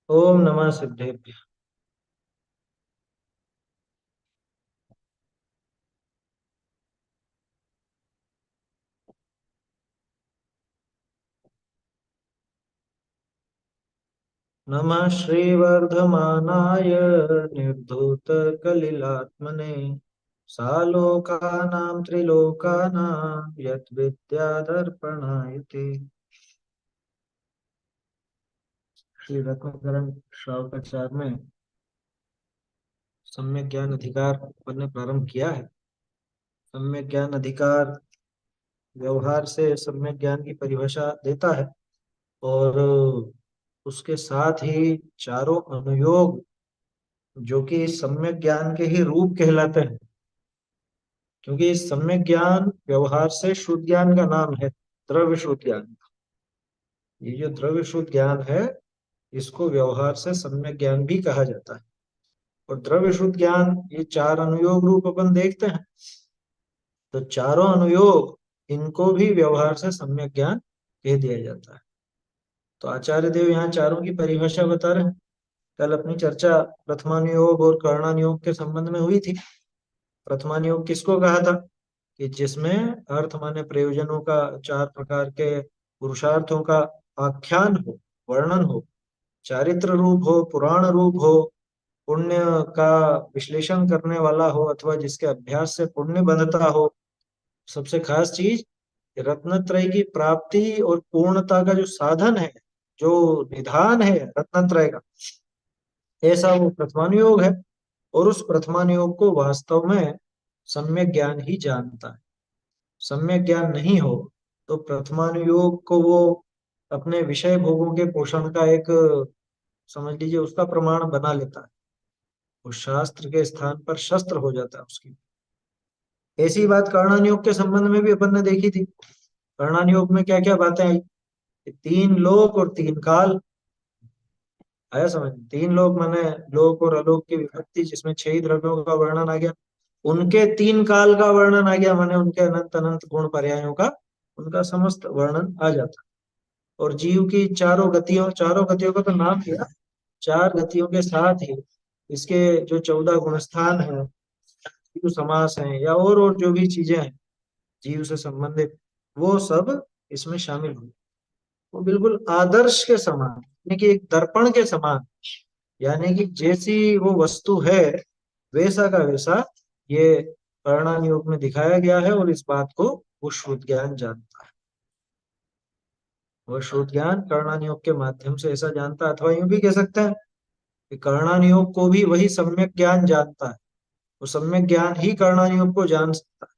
ओम नमः सिद्धेभ्य। नमः श्रीवर्धमानाय निर्धूतकलिलात्मने सालोकानां त्रिलोकानां यद्विद्यादर्पणायते। श्री रत्नकरण श्रावकाचार्य में सम्यक ज्ञान अधिकार पढ़ने प्रारंभ किया है। सम्यक ज्ञान अधिकार व्यवहार से सम्यक ज्ञान की परिभाषा देता है और उसके साथ ही चारों अनुयोग जो कि सम्यक ज्ञान के ही रूप कहलाते हैं, क्योंकि सम्यक ज्ञान व्यवहार से शुद्ध ज्ञान का नाम है। द्रव्य शुद्ध ज्ञान, ये जो द्रव्य शुद्ध ज्ञान है इसको व्यवहार से सम्यक ज्ञान भी कहा जाता है। और द्रव्य शुद्ध ज्ञान ये चार अनुयोग रूप अपन देखते हैं, तो चारों अनुयोग इनको भी व्यवहार से सम्यक ज्ञान कह दिया जाता है। तो आचार्य देव यहाँ चारों की परिभाषा बता रहे हैं। कल अपनी चर्चा प्रथमानुयोग और कर्णानुयोग के संबंध में हुई थी। प्रथमानुयोग किसको कहा था कि जिसमें अर्थ माने प्रयोजनों का, चार प्रकार के पुरुषार्थों का आख्यान हो, वर्णन हो, चारित्र रूप हो, पुराण रूप हो, पुण्य का विश्लेषण करने वाला हो, अथवा जिसके अभ्यास से पुण्य बनता हो। सबसे खास चीज रत्नत्रय की प्राप्ति और पूर्णता का जो साधन है, जो निधान है रत्नत्रय का, ऐसा वो प्रथमानुयोग है। और उस प्रथमानुयोग को वास्तव में सम्यक ज्ञान ही जानता है। सम्यक ज्ञान नहीं हो तो प्रथमानुयोग को वो अपने विषय भोगों के पोषण का एक, समझ लीजिए, उसका प्रमाण बना लेता है। वो शास्त्र के स्थान पर शस्त्र हो जाता है उसकी। ऐसी बात कर्णानुयोग के संबंध में भी अपन ने देखी थी। कर्णानुयोग में क्या क्या बातें आई कि तीन लोक और तीन काल। आया समझ? तीन लोक माने लोक और अलोक की विभक्ति, जिसमें छह ही द्रव्यों का वर्णन आ गया। उनके तीन काल का वर्णन आ गया, माने उनके अनंत अनंत गुण पर्यायों का, उनका समस्त वर्णन आ जाता। और जीव की चारों गतियों का तो नाम किया। चार गतियों के साथ ही इसके जो 14 गुणस्थान हैं, जीव समास हैं, या और जो भी चीजें हैं जीव से संबंधित, वो सब इसमें शामिल हुई। वो बिल्कुल आदर्श के समान, यानी कि एक दर्पण के समान, यानी कि जैसी वो वस्तु है वैसा का वैसा ये परिणाम योग में दिखाया गया है। और इस बात को वो श्रुत ज्ञान जानता है। वह श्रुत ज्ञान कर्णान योग के माध्यम से ऐसा जानता है, अथवा यूं भी कह सकते हैं कि कर्णान योग को भी वही सम्यक ज्ञान जानता है। वो सम्यक ज्ञान ही कर्णान योग को जान सकता है।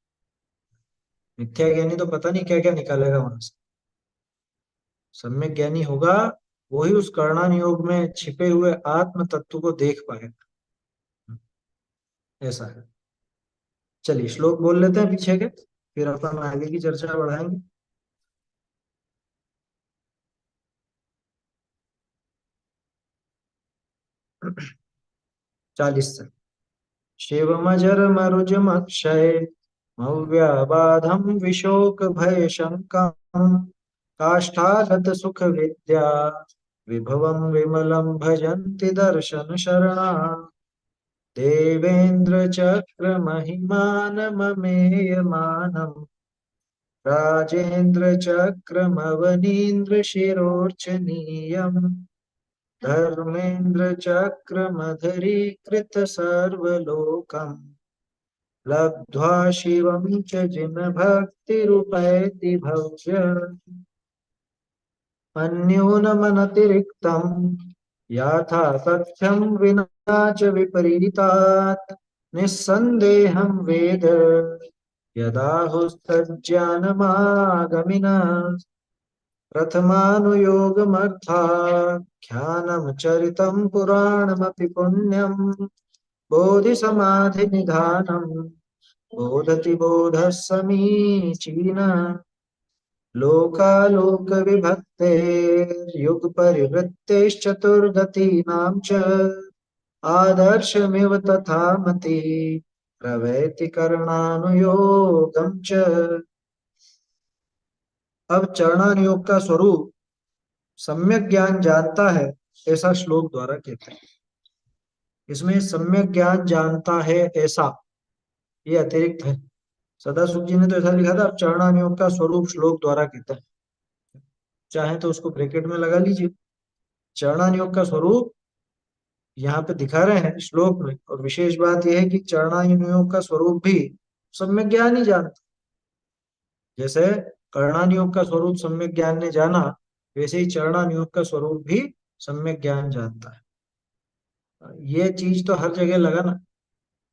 मिथ्या ज्ञानी तो पता नहीं क्या क्या निकालेगा वहां से। सम्यक ज्ञानी होगा वही उस कर्णान योग में छिपे हुए आत्म तत्व को देख पाएगा। ऐसा है। चलिए श्लोक बोल लेते हैं पीछे के, फिर अपन आगे की चर्चा बढ़ाएंगे। 40 से। शिवमजरमरुजमक्षय मव्याबाधं विशोक भय शङ्कं काष्ठागत सुख विद्या विभवं विमलं भजन्ति दर्शन शरणा देवेन्द्र चक्र महिमानममेयमानम् राजेन्द्र चक्रमवनीन्द्र शिरोर्चनीयम् धर्मेन्द्र चक्रमधरीकृत सर्वलोकम् लब्ध्वा शिवं च जिनभक्तिरुपैति भव्य अन्यूनमनतिरिक्तम् याथा तथ्यं विना च विपरीतात् निस्सन्देहं वेद यदाहुस्तज्ज्ञानमागमिनः प्रथमानुयोगमर्थाख्यानं चरितं पुराणमपि पुण्यं बोधिसमाधिनिधानं बोधति बोधः समीचीनः लोकालोकविभक्तेर्युगपरिवृत्तेश्चतुर्गतीनां च आदर्शमिव तथा मति प्रवैति कर्णानुयोगं च। अब चरणानुयोग का स्वरूप सम्यक ज्ञान जानता है, ऐसा श्लोक द्वारा कहते हैं। इसमें सम्यक ज्ञान जानता है ऐसा, ये अतिरिक्त है। सदाशिव जी ने तो ऐसा लिखा था, अब चरणानुयोग का स्वरूप श्लोक द्वारा कहते हैं। चाहे तो उसको ब्रैकेट में लगा लीजिए। चरणानुयोग का स्वरूप यहाँ पे दिखा रहे हैं श्लोक में, और विशेष बात यह है कि चरणानुयोग का स्वरूप भी सम्यक ज्ञान ही जानता। जैसे कर्णानुयोग का स्वरूप सम्यक ज्ञान ने जाना, वैसे ही चरणानुयोग का स्वरूप भी सम्यक ज्ञान जानता है। ये चीज तो हर जगह लगा ना,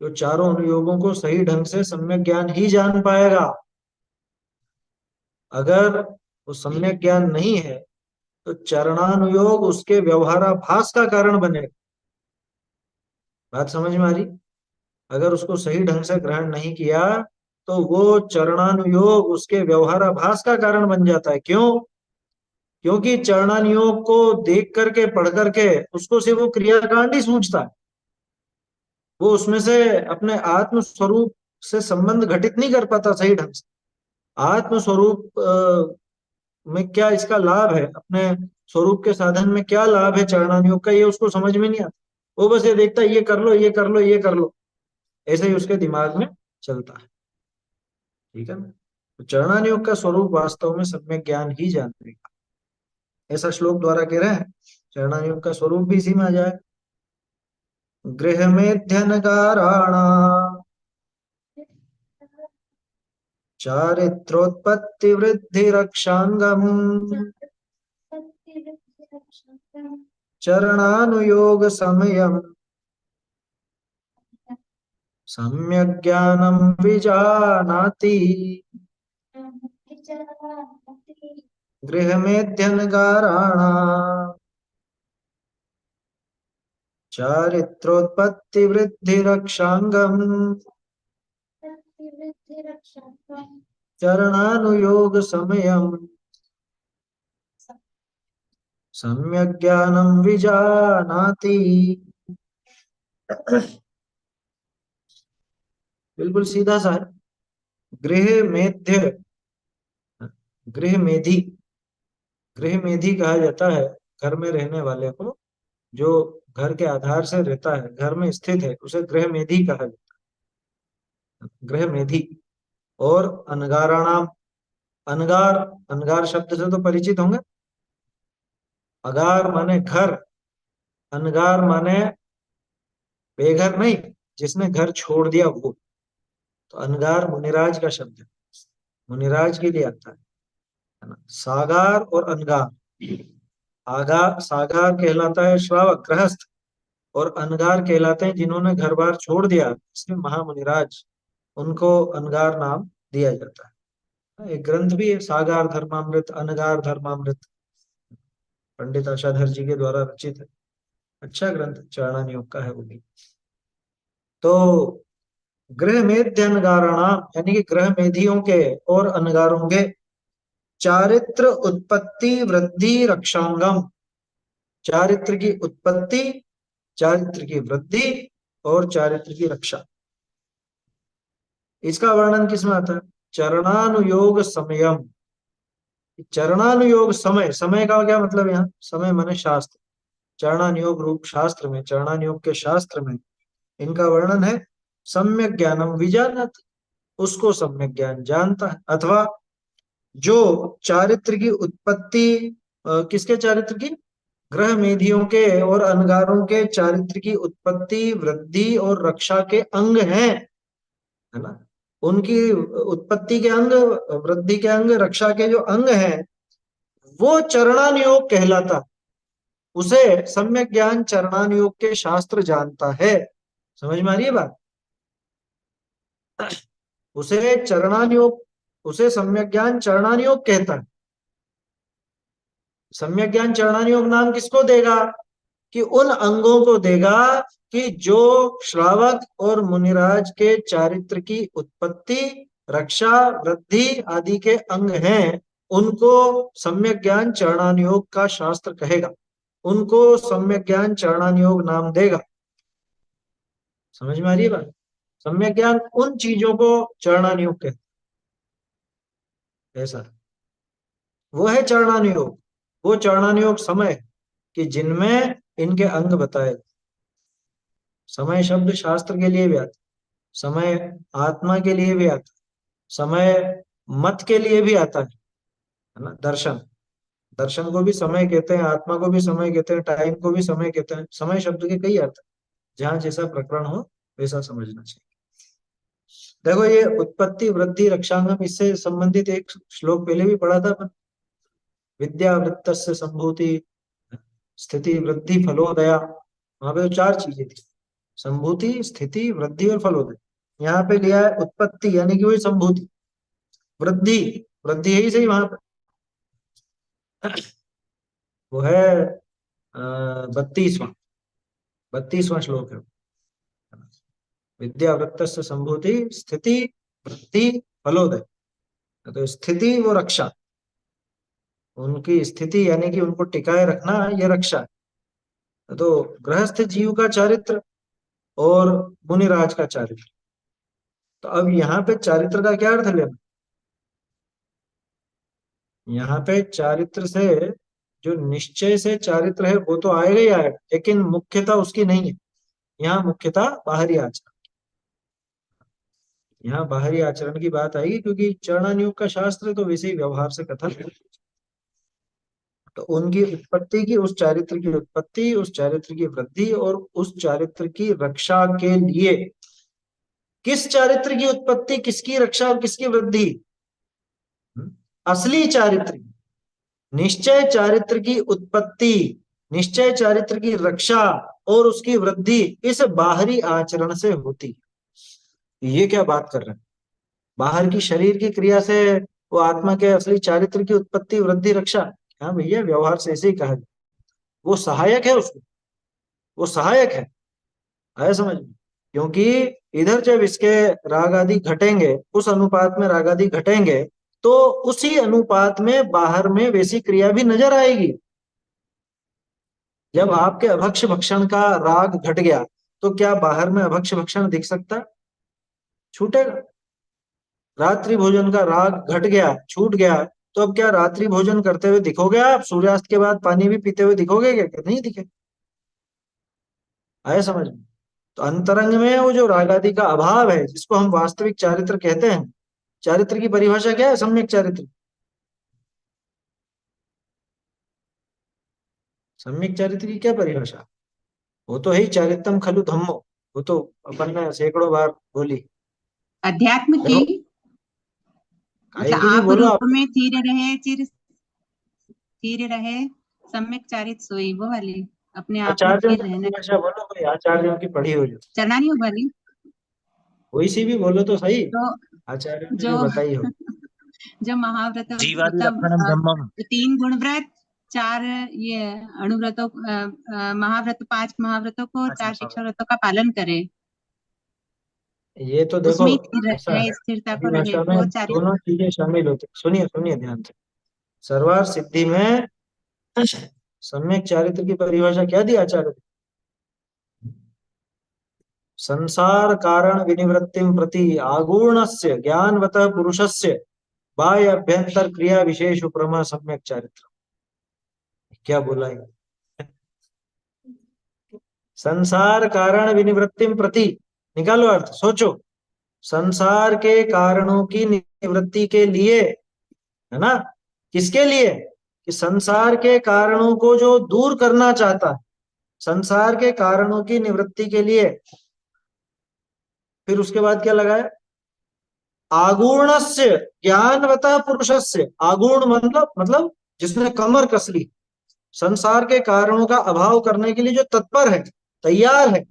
जो चारों अनुयोगों को सही ढंग से सम्यक ज्ञान ही जान पाएगा। अगर वो सम्यक ज्ञान नहीं है तो चरणानुयोग उसके व्यवहाराभास का कारण बनेगा। बात समझ में आ रही? अगर उसको सही ढंग से ग्रहण नहीं किया तो वो चरणानुयोग उसके व्यवहाराभास का कारण बन जाता है। क्यों? क्योंकि चरणानुयोग को देख करके पढ़ करके उसको सिर्फ वो क्रियाकांड ही सूझता है। वो उसमें से अपने आत्म स्वरूप से संबंध घटित नहीं कर पाता सही ढंग से। आत्म स्वरूप में क्या इसका लाभ है, अपने स्वरूप के साधन में क्या लाभ है चरणानुयोग का, ये उसको समझ में नहीं आता। वो बस ये देखता है, ये कर लो, ये कर लो, ये कर लो, ऐसे ही उसके दिमाग में चलता है। ठीक है ना? तो चरणानुयोग का स्वरूप वास्तव में सम्यक ज्ञान ही जानने का, ऐसा श्लोक द्वारा कह रहे हैं। चरणानुयोग का स्वरूप भी इसी में आ जाए। गृह मेध्यनकाराण चारित्रोत्पत्ति वृद्धि रक्षांगम चरणानुयोग समयम सम्यक ज्ञानम विजानाति। गृह मेध्यनकाराण चारित्रोत्पत्ति वृद्धि रक्षांगम चरणानुयोग समयम सम्यक ज्ञानम विजानाति। बिल्कुल सीधा सा है। गृह मेध्य, गृह मेधी, गृह मेधी कहा जाता है घर में रहने वाले को। जो घर के आधार से रहता है, घर में स्थित है, उसे गृह मेधी कहा जाता है, गृह मेधी। और अनगाराणाम, अनगार, अनगार शब्द से तो परिचित होंगे। अगार माने घर, अनगार माने बेघर नहीं, जिसने घर छोड़ दिया वो। तो अनगार मुनिराज का शब्द है, मुनिराज के लिए आता है ना। सागार और अनगार, आगा सागार कहलाता है श्रावक गृहस्थ, और अनगार कहलाते हैं जिन्होंने घर बार छोड़ दिया, इसलिए महामुनिराज, उनको अनगार नाम दिया जाता है। एक ग्रंथ भी है, सागार धर्मामृत, अनगार धर्मामृत, पंडित आशाधर जी के द्वारा रचित है। अच्छा ग्रंथ चरणानुयोग का है वो भी। तो गृह मेध्य अनगाराणाम यानी कि ग्रह मेधियों के और अनगारों के चारित्र उत्पत्ति वृद्धि रक्षांगम, चारित्र की उत्पत्ति, चारित्र की वृद्धि और चारित्र की रक्षा, इसका वर्णन किसमें आता है? चरणानुयोग समयम। चरणानुयोग समय, समय का क्या मतलब? यहाँ समय माने शास्त्र। चरणानुयोग रूप शास्त्र में, चरणानुयोग के शास्त्र में इनका वर्णन है सम्यक ज्ञानम विजानत, उसको सम्यक ज्ञान जानता है। अथवा जो चारित्र की उत्पत्ति, किसके चारित्र की? ग्रह मेधियों के और अनगारों के चारित्र की उत्पत्ति, वृद्धि और रक्षा के अंग हैं, है ना। उनकी उत्पत्ति के अंग, वृद्धि के अंग, रक्षा के जो अंग हैं, वो चरणानुयोग कहलाता है। उसे सम्यक ज्ञान चरणानुयोग के शास्त्र जानता है। समझ में आ रही है बात? उसे चरणानुयोग, उसे सम्यक ज्ञान चरणानुयोग कहता है। सम्यक ज्ञान चरणानुयोग नाम किसको देगा? कि उन अंगों को देगा कि जो श्रावक और मुनिराज के चारित्र की उत्पत्ति, रक्षा, वृद्धि आदि के अंग हैं, उनको सम्यक ज्ञान चरणानुयोग का शास्त्र कहेगा, उनको सम्यक ज्ञान चरणानुयोग नाम देगा। समझ में आ रही है बात? सम्यक ज्ञान उन चीजों को चरणानुयोग कहते हैं, ऐसा वो है चरणानुयोग। वो चरणानुयोग समय कि जिनमें इनके अंग बताए। समय शब्द शास्त्र के लिए भी आता, समय आत्मा के लिए भी आता, समय मत के लिए भी आता है ना। दर्शन, दर्शन को भी समय कहते हैं, आत्मा को भी समय कहते हैं, टाइम को भी समय कहते हैं। समय शब्द के कई अर्थ हैं, जहां जैसा प्रकरण हो वैसा समझना चाहिए। देखो ये उत्पत्ति वृद्धि रक्षांगम, इससे संबंधित एक श्लोक पहले भी पढ़ा था अपन। विद्या वृत्तस्य संभूति स्थिति वृद्धि फलोदया, वहां पे तो चार चीजें थी, संभूति स्थिति वृद्धि और फलोदय। यहाँ पे लिया है उत्पत्ति यानी कि वही संभूति, वृद्धि, वृद्धि है ही सही वहां पे, वो है 32वां, 32वां श्लोक है। विद्या वृत्तस्य संभूति स्थिति वृद्धि फलोदय। तो स्थिति वो रक्षा, उनकी स्थिति यानी कि उनको टिकाए रखना, ये रक्षा है। तो गृहस्थ जीव का चारित्र और मुनिराज का चारित्र। तो अब यहाँ पे चारित्र का क्या अर्थ लेना, यहाँ पे चारित्र से जो निश्चय से चारित्र है वो तो आएगा ही आएगा, लेकिन मुख्यता उसकी नहीं है। यहाँ मुख्यता बाहरी आचरण, यहाँ बाहरी आचरण की बात आएगी, क्योंकि चरणानुयोग का शास्त्र है, तो वैसे ही व्यवहार से कथन है। तो उनकी उत्पत्ति की, उस चारित्र की उत्पत्ति, उस चारित्र की वृद्धि और उस चारित्र की रक्षा के लिए, किस चारित्र की उत्पत्ति, किसकी रक्षा और किसकी वृद्धि, असली चारित्र, निश्चय चारित्र की उत्पत्ति, निश्चय चारित्र की रक्षा और उसकी वृद्धि इस बाहरी आचरण से होती है। ये क्या बात कर रहे हैं, बाहर की शरीर की क्रिया से वो आत्मा के असली चारित्र की उत्पत्ति वृद्धि रक्षा। हाँ भैया, व्यवहार से ऐसे ही कहा जाए, वो सहायक है उसको, वो सहायक है समझ में। क्योंकि इधर जब इसके राग आदि घटेंगे, उस अनुपात में राग आदि घटेंगे, तो उसी अनुपात में बाहर में वैसी क्रिया भी नजर आएगी। जब आपके अभक्ष भक्षण का राग घट गया, तो क्या बाहर में अभक्ष भक्षण दिख सकता है? छूटेगा। रात्रि भोजन का राग घट गया, छूट गया, तो अब क्या रात्रि भोजन करते हुए दिखोगे आप? सूर्यास्त के बाद पानी भी पीते हुए दिखोगे क्या? नहीं दिखे। आया समझ में? तो अंतरंग में वो जो राग आदि का अभाव है, जिसको हम वास्तविक चारित्र कहते हैं, चारित्र की परिभाषा क्या है? सम्यक चारित्र। सम्यक चारित्र की क्या परिभाषा? वो तो है ही चारित्रम खलु धम्मो, वो तो अपन ने सैकड़ों बार बोली। अध्यात्म की, देखो, काय मतलब की भी आप बोलो रूप आप। में चिर रहे सम्यक चारित सोई, वो वाली अपने आप में आचार्यों स्थिर की रहना। परिभाषा बोलो, कोई आचार्यों की पढ़ी हो जो, चरणारियों वाली। कोई सी भी बोलो तो सही, तो आचार्यों ने जो जो बताई हो। जो महाव्रत, जीवादि मतलब लक्षणम धम्मम। 3 गुण व्रत, 4 ये अणुव्रतों, महाव्रत, 5 महाव्रतों को, 4 शिक्षा व्रतों का पालन करे, ये तो देखो, उसमें स्थिर ऐसा रहे, है, स्थिरता को रहे, परिभाषा वो में चारित्र। दोनों चीजें शामिल होती, सुनिए सुनिए ध्यान से। सर्वार सिद्धि में सम्यक चारित्र की परिभाषा क्या दी आचार्य ने? संसार कारण विनिवृत्तिम प्रति आगुणस्य ज्ञानवतः पुरुषस्य बाह्य अभ्यंतर क्रिया विशेष उपरमा सम्यक चारित्र। क्या बोला है? संसार कारण विनिवृत्तिम प्रति, निकालो अर्थ, सोचो। संसार के कारणों की निवृत्ति के लिए, है ना, किसके लिए? कि संसार के कारणों को जो दूर करना चाहता है, संसार के कारणों की निवृत्ति के लिए। फिर उसके बाद क्या लगाया? आगुणस्य ज्ञानवतः पुरुषस्य, आगुण मतलब जिसने कमर कस ली, संसार के कारणों का अभाव करने के लिए जो तत्पर है, तैयार है,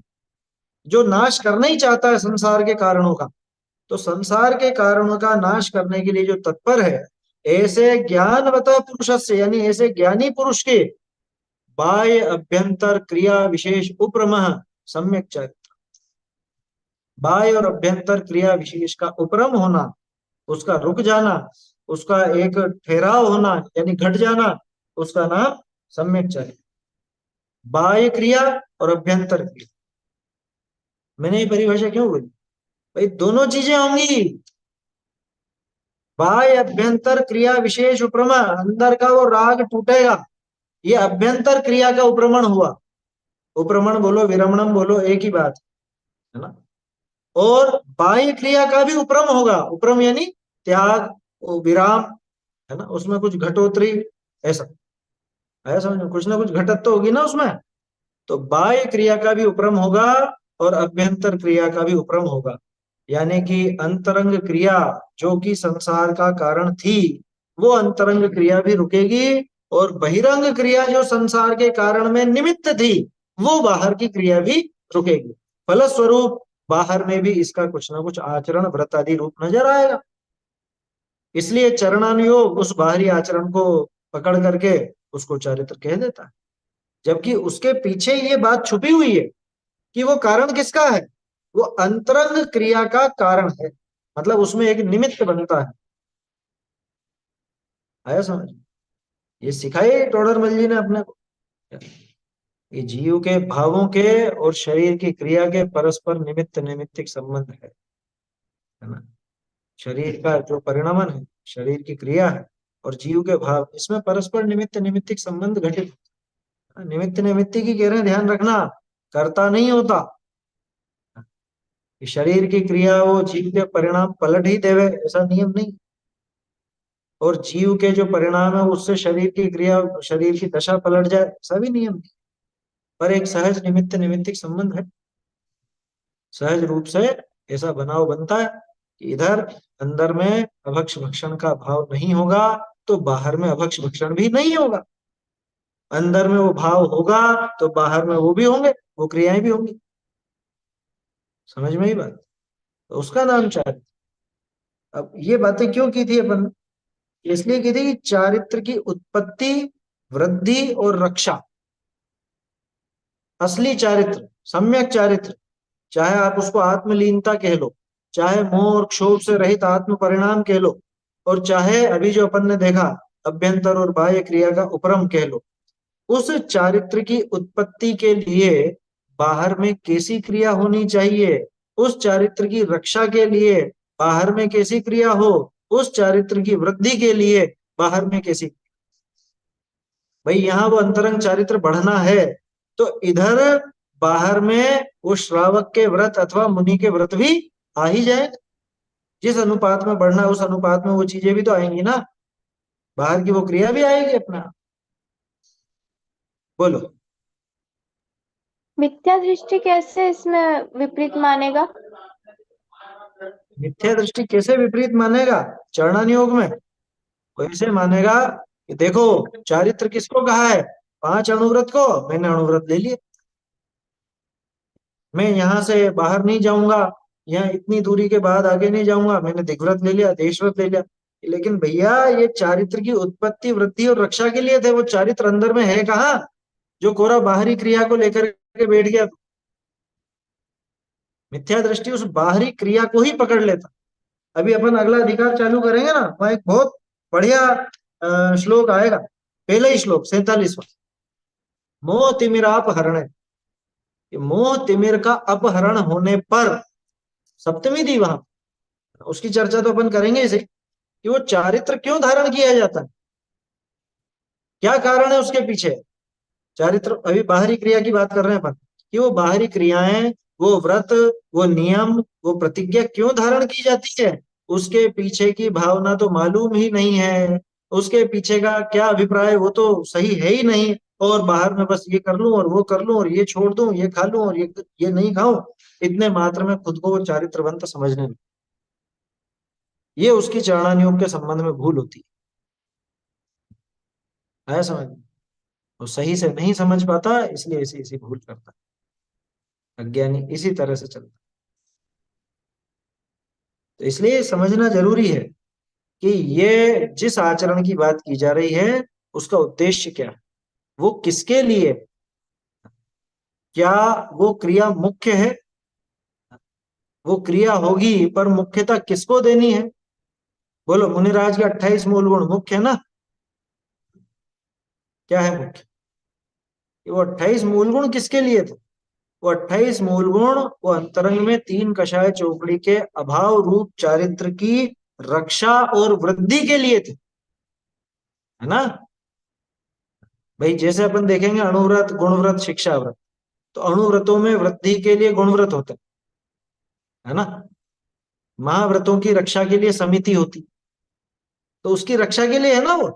जो नाश करना ही चाहता है संसार के कारणों का। तो संसार के कारणों का नाश करने के लिए जो तत्पर है, ऐसे ज्ञानवतः पुरुषस्य यानी ऐसे ज्ञानी पुरुष के बाह्य अभ्यंतर क्रिया विशेष उपरमः सम्यक चारित्र। बाह्य और अभ्यंतर क्रिया विशेष का उपरम होना, उसका रुक जाना, उसका एक ठहराव होना यानी घट जाना, उसका नाम सम्यक चारित्र। बाह्य क्रिया और अभ्यंतर क्रिया, मैंने ये परिभाषा क्यों बोली? भाई दोनों चीजें होंगी। बाह्य अभ्यंतर क्रिया विशेष उपरमा, अंदर का वो राग टूटेगा, ये अभ्यंतर क्रिया का उपरमण हुआ। उपरमण बोलो विरमणम बोलो एक ही बात है ना। और बाह्य क्रिया का भी उपरम होगा। उपरम यानी त्याग, विराम, है ना, उसमें कुछ घटोत्तरी, ऐसा है, समझ में, कुछ ना कुछ घटत तो होगी ना उसमें। तो बाह्य क्रिया का भी उपरम होगा और अभ्यंतर क्रिया का भी उपरम होगा। यानी कि अंतरंग क्रिया जो कि संसार का कारण थी, वो अंतरंग क्रिया भी रुकेगी, और बहिरंग क्रिया जो संसार के कारण में निमित्त थी, वो बाहर की क्रिया भी रुकेगी। फलस्वरूप बाहर में भी इसका कुछ ना कुछ आचरण, व्रत आदि रूप नजर आएगा। इसलिए चरणानुयोग उस बाहरी आचरण को पकड़ करके उसको चारित्र कह देता है, जबकि उसके पीछे ये बात छुपी हुई है कि वो कारण किसका है, वो अंतरंग क्रिया का कारण है। मतलब उसमें एक निमित्त बनता है। आया समझ? ये सिखाई टोडरमल जी ने अपने को। ये जीव के भावों के और शरीर की क्रिया के परस्पर निमित्त निमित्तिक संबंध है ना। शरीर का जो परिणमन है, शरीर की क्रिया है, और जीव के भाव, इसमें परस्पर निमित्त निमित्तिक संबंध घटित। निमित्त निमित्तिक की कह रहे हैं, ध्यान रखना, कर्ता नहीं होता। कि शरीर की क्रिया वो जीव के परिणाम पलट ही देवे, ऐसा नियम नहीं। और जीव के जो परिणाम है उससे शरीर की क्रिया, शरीर की दशा पलट जाए, ऐसा भी नियम नहीं। पर एक सहज निमित्त निमित्तिक संबंध है। सहज रूप से ऐसा बनाव बनता है कि इधर अंदर में अभक्ष भक्षण का भाव नहीं होगा, तो बाहर में अभक्ष भक्षण भी नहीं होगा। अंदर में वो भाव होगा तो बाहर में वो भी होंगे, वो क्रियाएं भी होंगी। समझ में ही बात? तो उसका नाम चारित्र। अब ये बातें क्यों की थी अपन ने? इसलिए की थी कि चारित्र की उत्पत्ति, वृद्धि और रक्षा, असली चारित्र, सम्यक चारित्र, चाहे आप उसको आत्मलीनता कह लो, चाहे मोह और क्षोभ से रहित आत्म परिणाम कह लो, और चाहे अभी जो अपन ने देखा अभ्यंतर और बाह्य क्रिया का उपरम कह लो, उस चारित्र की उत्पत्ति के लिए बाहर में कैसी क्रिया होनी चाहिए, उस चारित्र की रक्षा के लिए बाहर में कैसी क्रिया हो, उस चारित्र की वृद्धि के लिए बाहर में कैसी। भाई यहाँ वो अंतरंग चारित्र बढ़ना है, तो इधर बाहर में वो श्रावक के व्रत अथवा मुनि के व्रत भी आ ही जाए। जिस अनुपात में बढ़ना है उस अनुपात में वो चीजें भी तो आएंगी ना, बाहर की वो क्रिया भी आएगी अपना। बोलो। मिथ्या दृष्टि कैसे इसमें विपरीत मानेगा? मिथ्या दृष्टि कैसे विपरीत मानेगा? चरणानुयोग में वैसे मानेगा कि देखो, चारित्र किसको कहा है? 5 अणुव्रत को। मैंने अणुव्रत ले लिए, मैं यहां से बाहर नहीं जाऊंगा, यहाँ इतनी दूरी के बाद आगे नहीं जाऊंगा, मैंने दिग्व्रत ले लिया, देशव्रत ले लिया। लेकिन भैया ये चारित्र की उत्पत्ति, वृद्धि और रक्षा के लिए थे, वो चारित्र अंदर में है कहाँ, जो कोरा बाहरी क्रिया को लेकर के बैठ गया। मिथ्या दृष्टि उस बाहरी क्रिया को ही पकड़ लेता। अभी अपन अगला अधिकार चालू करेंगे ना, वहां एक बहुत बढ़िया श्लोक आएगा। पहले ही श्लोक 47वां, मोह तिमिराप हरण। मोह तिमिर का अपहरण होने पर, सप्तमी थी वहां, उसकी चर्चा तो अपन करेंगे इसे, कि वो चारित्र क्यों धारण किया जाता है, क्या कारण है उसके पीछे। चारित्र, अभी बाहरी क्रिया की बात कर रहे हैं अपन, कि वो बाहरी क्रियाएं, वो व्रत, वो नियम, वो प्रतिज्ञा क्यों धारण की जाती है, उसके पीछे की भावना तो मालूम ही नहीं है, उसके पीछे का क्या अभिप्राय वो तो सही है ही नहीं। और बाहर में बस ये कर लूं और वो कर लूं और ये छोड़ दूं, ये खा लूं और ये नहीं खाऊं, इतने मात्र में खुद को वो चारित्रवंत समझने में, ये उसकी चरणानुयोग के संबंध में भूल होती है समझ में? वो सही से नहीं समझ पाता, इसलिए ऐसी ऐसी भूल करता है। अज्ञानी इसी तरह से चलता है। तो इसलिए समझना जरूरी है कि ये जिस आचरण की बात की जा रही है, उसका उद्देश्य क्या है, वो किसके लिए, क्या वो क्रिया मुख्य है, वो क्रिया होगी पर मुख्यता किसको देनी है। बोलो, मुनिराज के 28 मूल गुण मुख्य है ना? क्या है मुख्य? वो 28 मूल गुण किसके लिए थे? वो 28 मूल गुण वो अंतरंग में तीन कषाय चौकड़ी के अभाव रूप चारित्र की रक्षा और वृद्धि के लिए थे, है ना। भाई जैसे अपन देखेंगे अणुव्रत, गुणव्रत, शिक्षा व्रत, तो अणुव्रतों में वृद्धि के लिए गुणव्रत होते हैं, है ना। महाव्रतों की रक्षा के लिए समिति होती, तो उसकी रक्षा के लिए है ना वो।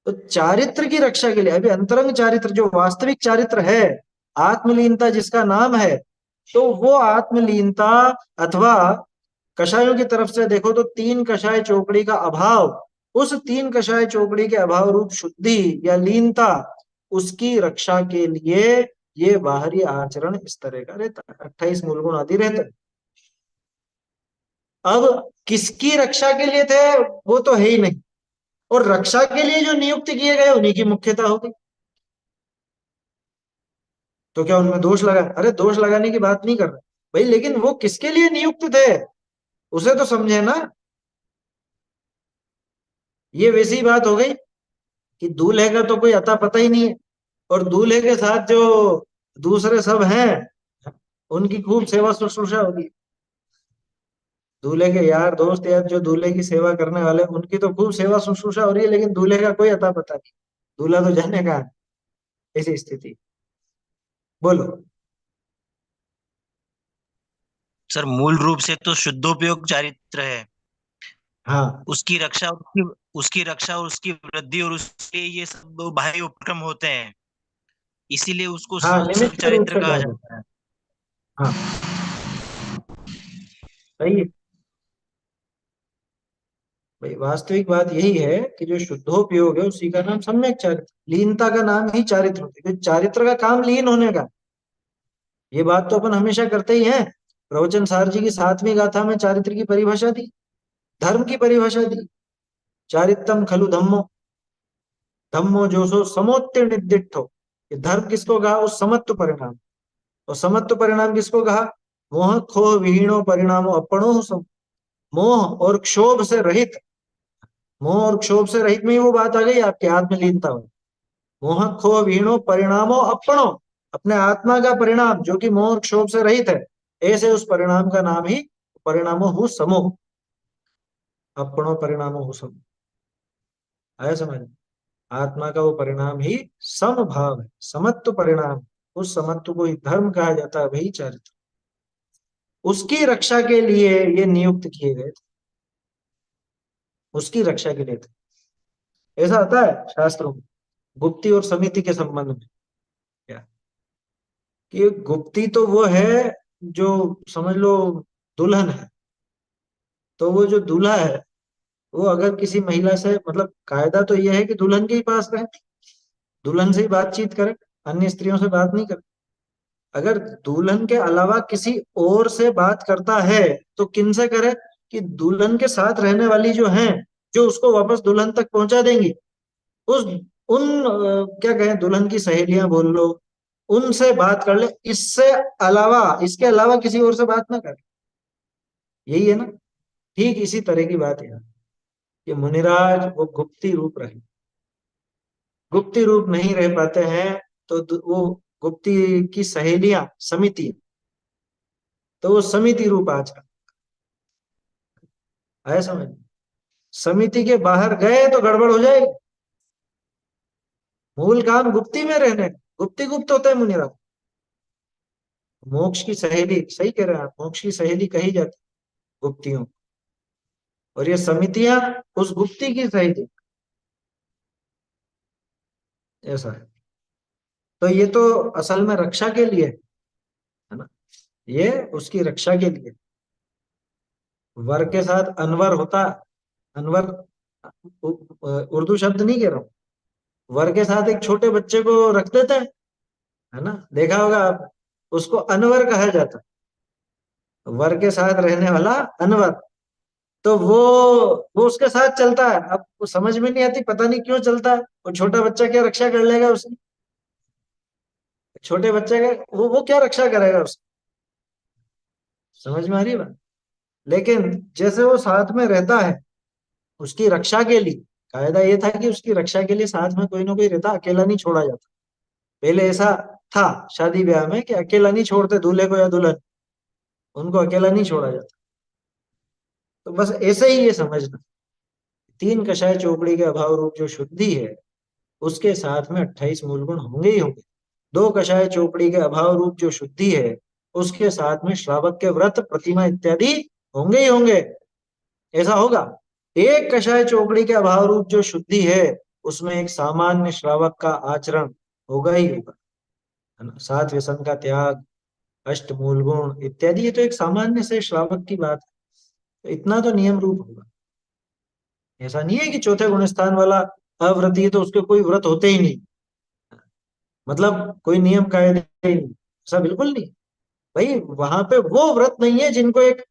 तो चारित्र की रक्षा के लिए, अभी अंतरंग चारित्र जो वास्तविक चारित्र है, आत्मलीनता जिसका नाम है, तो वो आत्मलीनता, अथवा कषायों की तरफ से देखो तो तीन कषाय चौकड़ी का अभाव, उस तीन कषाय चौकड़ी के अभाव रूप शुद्धि या लीनता, उसकी रक्षा के लिए ये बाहरी आचरण इस तरह का रहता है, 28 मूल गुण आदि रहते हैं। अब किसकी रक्षा के लिए थे वो तो है ही नहीं, और रक्षा के लिए जो नियुक्त किए गए उन्हीं की मुख्यता होगी। तो क्या उनमें दोष लगा? अरे दोष लगाने की बात नहीं कर रहे भाई, लेकिन वो किसके लिए नियुक्त थे उसे तो समझे ना। ये वैसी बात हो गई कि दूल्हे का तो कोई अता पता ही नहीं है, और दूल्हे के साथ जो दूसरे सब हैं उनकी खूब सेवा शुश्रूषा होगी। दूल्हे के यार दोस्त या जो दूल्हे की सेवा करने वाले, उनकी तो खूब सेवा शुश्रूषा हो रही है, लेकिन दूल्हे का कोई अता पता नहीं। दूल्हा तो जाने का, ऐसी स्थिति। बोलो। सर मूल रूप से तो शुद्धोपयोग चारित्र है। हाँ उसकी रक्षा, उसकी रक्षा और उसकी वृद्धि और उसके ये सब बाह्य उपक्रम होते हैं, इसीलिए उसको हाँ, सूक्ष्म निमित्त रूप चारित्र से कहा कहा जाता जाता है। है। हाँ सही है भाई, वास्तविक बात यही है कि जो शुद्धोपयोग है उसी का नाम सम्यक चारित्र, लीनता का नाम ही चारित्र होती है, क्योंकि चारित्र का काम लीन होने का। ये बात तो अपन हमेशा करते ही हैं। प्रवचन सार जी की 7वीं गाथा में चारित्र की परिभाषा दी, धर्म की परिभाषा दी। चारित्रम खलु धम्मो, धम्मो जो सो समोत्तीर्णिदिठो। ये धर्म किसको कहा? उस समत्व परिणाम। और समत्व परिणाम किसको कहा? मोह खोह विहीणो परिणामो अपणो सम। मोह और क्षोभ से रहित, मोह और क्षोभ से रहित में ही वो बात आ गई आपके आत्मलीनता में। मोह खो विहीणो परिणामो अपणो, अपने आत्मा का परिणाम जो कि मोह और क्षोभ से रहित है, ऐसे उस परिणाम का नाम ही परिणामो हु समो, अपणो परिणामो हु समो। आया समझ? आत्मा का वो परिणाम ही समभाव है, समत्व परिणाम। उस समत्व को ही धर्म कहा जाता है, वही चारित्र। उसकी रक्षा के लिए ये नियुक्त किए गए थे, उसकी रक्षा के लिए थे। ऐसा आता है शास्त्रों में गुप्ती और समिति के संबंध में, क्या कि गुप्ती तो वो है जो, समझ लो, दुल्हन है। तो वो जो दूल्हा है वो अगर किसी महिला से, मतलब कायदा तो ये है कि दुल्हन के ही पास रहे, दुल्हन से ही बातचीत करे, अन्य स्त्रियों से बात नहीं करे। अगर दुल्हन के अलावा किसी और से बात करता है तो किन से करे? कि दुल्हन के साथ रहने वाली जो हैं, जो उसको वापस दुल्हन तक पहुंचा देंगी, उस उन क्या कहें, दुल्हन की सहेलियां बोल लो, उनसे बात कर ले। इससे अलावा, इसके अलावा किसी और से बात ना कर। यही है ना। ठीक इसी तरह की बात है कि मुनिराज वो गुप्ती रूप रहे, गुप्ती रूप नहीं रह पाते हैं, तो वो गुप्ती की सहेलियां समिति, तो वो समिति रूप आचरण आया समझ। समिति के बाहर गए तो गड़बड़ हो जाएगी। मूल काम गुप्ती में रहने का, गुप्ती गुप्त होता है मुनिराज। मोक्ष की सहेली, सही कह रहे हैं आप, मोक्ष की सहेली कही जाती है गुप्तियों को। और ये समितियां उस गुप्ती की सहेली, ऐसा है। तो ये तो असल में रक्षा के लिए है ना, ये उसकी रक्षा के लिए। वर के साथ अनवर होता, अनवर उर्दू शब्द नहीं कह रहा हूं, वर के साथ एक छोटे बच्चे को रख देते हैं, है ना, देखा होगा आप, उसको अनवर कहा जाता है, वर के साथ रहने वाला अनवर। तो वो उसके साथ चलता है। अब वो समझ में नहीं आती, पता नहीं क्यों चलता है, वो छोटा बच्चा क्या रक्षा कर लेगा उसकी? छोटे बच्चे का वो क्या रक्षा करेगा उसकी? समझ में आ रही है बात? लेकिन जैसे वो साथ में रहता है उसकी रक्षा के लिए, कायदा ये था कि उसकी रक्षा के लिए साथ में कोई ना कोई रहता, अकेला नहीं छोड़ा जाता। पहले ऐसा था शादी ब्याह में कि अकेला नहीं छोड़ते दूल्हे को या दुल्हन, उनको अकेला नहीं छोड़ा जाता। तो बस ऐसे ही ये समझना, तीन कषाय चोपड़ी के अभाव रूप जो शुद्धि है, उसके साथ में 28 मूल गुण होंगे ही होंगे। दो कषाय चोपड़ी के अभाव रूप जो शुद्धि है, उसके साथ में श्रावक के व्रत प्रतिमा इत्यादि होंगे ही होंगे। ऐसा होगा। एक कषाय चोपड़ी के अभाव रूप जो शुद्धि है, उसमें एक सामान्य श्रावक का आचरण होगा ही होगा, है ना। 7 व्यसन का त्याग, अष्ट मूल गुण इत्यादि, ये तो एक सामान्य से श्रावक की बात है। तो इतना तो नियम रूप होगा। ऐसा नहीं है कि चौथे गुण स्थान वाला अव्रती है तो उसके कोई व्रत होते ही नहीं, मतलब कोई नियम कायदे ही नहीं, ऐसा बिल्कुल नहीं। भाई वहां पे वो व्रत नहीं है जिनको एक